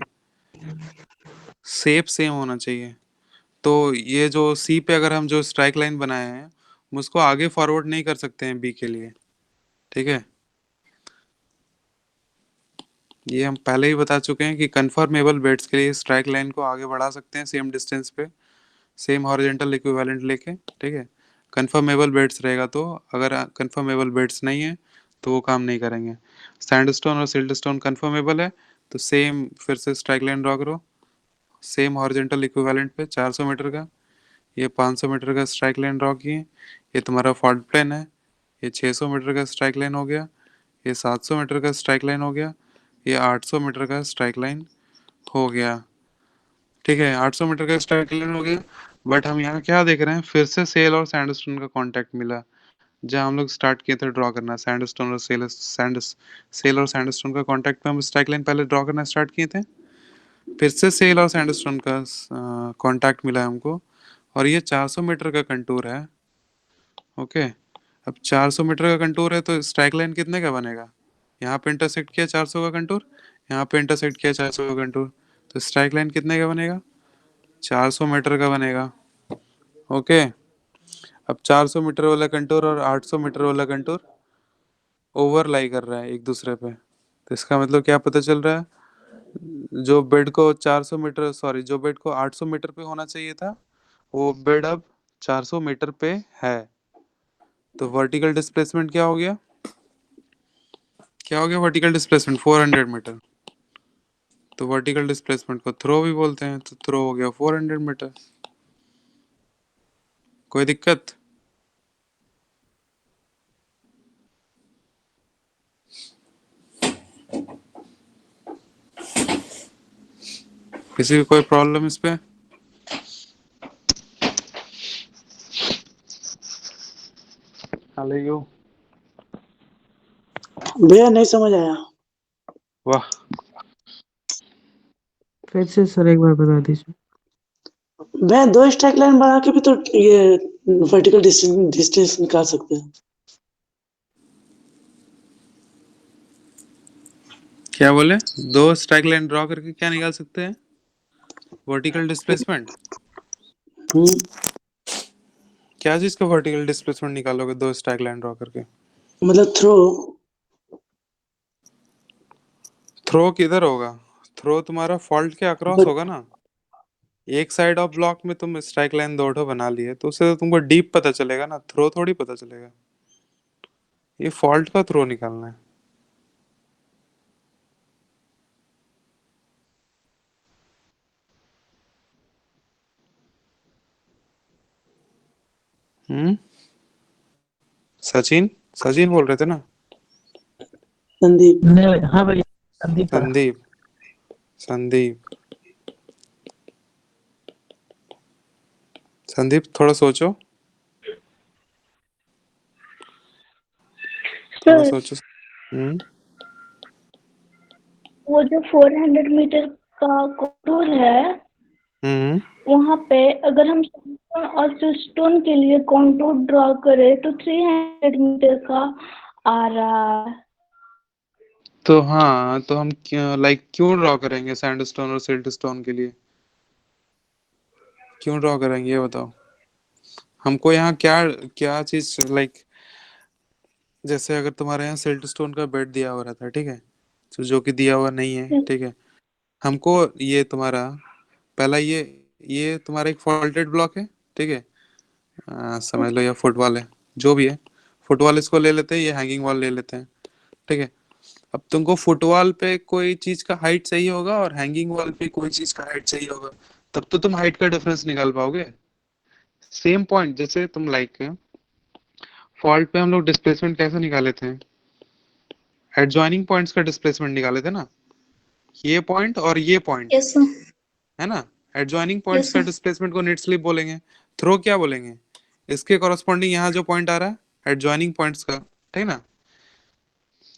[SPEAKER 1] शेप सेम होना चाहिए। तो ये जो सी पे अगर हम जो स्ट्राइक लाइन बनाए हैं, हम उसको आगे फॉरवर्ड नहीं कर सकते हैं बी के लिए, ठीक है। ये हम पहले ही बता चुके हैं कि कंफर्मेबल बेड्स के लिए स्ट्राइक लाइन को आगे बढ़ा सकते हैं सेम डिस्टेंस पे, सेम हॉरिजॉन्टल इक्विवेलेंट लेके, ठीक है। कंफर्मेबल बेड्स रहेगा तो, अगर कंफर्मेबल बेड्स नहीं है तो वो काम नहीं करेंगे। सैंडस्टोन और सिल्टस्टोन कंफर्मेबल है तो सेम फिर से स्ट्राइक लाइन ड्रॉ करो, सेम हॉरिजॉन्टल इक्विवेलेंट पे 400 मीटर का। ये 500 मीटर का स्ट्राइक लाइन ड्रॉ किए, ये तुम्हारा फॉल्ट प्लेन है। ये 600 मीटर का स्ट्राइक लाइन हो गया, ये 700 मीटर का स्ट्राइक लाइन हो गया, ये 800 मीटर का स्ट्राइक लाइन हो गया, ठीक है। 800 मीटर का स्ट्राइक लाइन हो गया। बट हम यहाँ क्या देख रहे हैं, फिर से सेल और सैंडस्टोन का कांटेक्ट मिला, जहाँ हम लोग स्टार्ट किए थे ड्रॉ करना सैंडस्टोन और सेल और सैंडस्टोन का कांटेक्ट पे हम स्ट्राइक लाइन पहले ड्रॉ करना स्टार्ट किए थे। फिर से सेल और सैंडस्टोन का कांटेक्ट मिला है हमको, और ये 400 मीटर का कंटूर है, ओके। अब 400 मीटर का कंटूर है तो स्ट्राइक लाइन कितने का बनेगा, यहाँ पे इंटरसेक्ट किया 400 का कंटूर, यहाँ पे इंटरसेक्ट किया 400 का कंटूर, तो स्ट्राइक लाइन कितने का बनेगा, 400 मीटर का बनेगा, ओके। अब 400 मीटर वाला कंटूर और 800 मीटर वाला कंटूर ओवरलाई कर रहा है एक दूसरे पे, तो इसका मतलब क्या पता चल रहा है, जो बेड को 400 मीटर, सॉरी, जो बेड को 800 मीटर पे होना चाहिए था वो बेड अब 400 मीटर पे है। तो वर्टिकल डिस्प्लेसमेंट क्या हो गया, क्या हो गया वर्टिकल डिस्प्लेसमेंट, 400 मीटर। तो वर्टिकल डिस्प्लेसमेंट को थ्रो भी बोलते हैं, तो थ्रो हो गया 400 मीटर। कोई दिक्कत? किसी को कोई प्रॉब्लम इस पे? हेलो,
[SPEAKER 7] भैया नहीं समझ आया।
[SPEAKER 1] वाह,
[SPEAKER 9] फिर से सर एक बार बता दीजिए।
[SPEAKER 7] भैया 2 स्ट्राइक लाइन बना के भी तो ये वर्टिकल डिस्टेंस निकाल सकते हैं।
[SPEAKER 1] क्या बोले, 2 स्ट्राइक लाइन ड्रॉ करके क्या निकाल सकते हैं, वर्टिकल डिस्प्लेसमेंट। क्या चीज का वर्टिकल डिस्प्लेसमेंट निकालोगे 2 स्ट्राइक लाइन ड्रॉ करके?
[SPEAKER 7] मतलब थ्रो।
[SPEAKER 1] थ्रो किधर होगा, थ्रो तुम्हारा फॉल्ट के अक्रॉस होगा ना। एक साइड ऑफ ब्लॉक में तुम स्ट्राइक लाइन 2 बना लिए तो उससे तो तुमको डीप पता चलेगा ना, थ्रो थोड़ी पता चलेगा। ये फॉल्ट का थ्रो निकालना है। सचिन, सचिन बोल रहे थे ना?
[SPEAKER 7] संदीप।
[SPEAKER 9] हाँ भैया, संदीप था।
[SPEAKER 1] संदीप, संदीप, संदीप थोड़ा सोचो, थोड़ा
[SPEAKER 3] सर
[SPEAKER 1] सोचो।
[SPEAKER 3] वो जो 400 मीटर का कंटूर है
[SPEAKER 1] हम्म
[SPEAKER 3] वहाँ पे अगर हम सैंडस्टोन और सिलस्टोन के लिए कंटूर ड्रॉ करें तो 300 मीटर का आ रहा है।
[SPEAKER 1] तो हाँ, तो हम क्यों ड्रॉ करेंगे सैंडस्टोन और सिल्टस्टोन के लिए, क्यों ड्रॉ करेंगे ये बताओ। हमको यहाँ क्या क्या चीज जैसे अगर तुम्हारे यहाँ सिल्टस्टोन का बेड दिया हुआ रहता है, ठीक है, तो जो कि दिया हुआ नहीं है, ठीक है। हमको ये तुम्हारा पहला ये तुम्हारा एक फॉल्टेड ब्लॉक है, ठीक है, समझ लो या फुटवॉल है, जो भी है, फुटवॉल इसको ले लेते हैं, ये हैंगिंग वॉल ले लेते हैं, ठीक है। अब तुमको फुटवॉल पे कोई चीज का हाइट चाहिए होगा और हैंगिंग वॉल पे कोई चीज का हाइट चाहिए होगा, तब तो तुम हाइट का डिफरेंस निकाल पाओगे। सेम पॉइंट, जैसे तुम फॉल्ट पे हम लोग डिस्प्लेसमेंट कैसे निकाले थे, एडजॉइनिंग पॉइंट्स का डिस्प्लेसमेंट निकाले थे ना, ये पॉइंट और ये पॉइंट,
[SPEAKER 3] यस सर।
[SPEAKER 1] है ना। एडजॉइनिंग पॉइंट्स का डिस्प्लेसमेंट को नेट स्लिप बोलेंगे, थ्रो क्या बोलेंगे, इसके कॉरस्पॉन्डिंग यहाँ जो पॉइंट आ रहा है एडजॉइनिंग पॉइंट्स का, ठीक ना।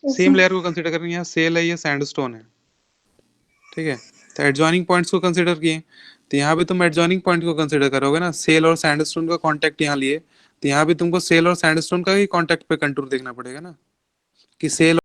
[SPEAKER 1] सेम लेयर को कंसीडर करेंगे, यहाँ सेल है, ये सैंडस्टोन है, ठीक है। तो एडजॉइनिंग पॉइंट्स को कंसीडर किए, तो यहाँ भी तुम एडजॉइनिंग पॉइंट को कंसीडर करोगे ना, सेल और सैंडस्टोन का कांटेक्ट यहाँ लिए, तो यहाँ भी तुमको सेल और सैंडस्टोन का ही कांटेक्ट पे कंटूर देखना पड़ेगा ना, कि सेल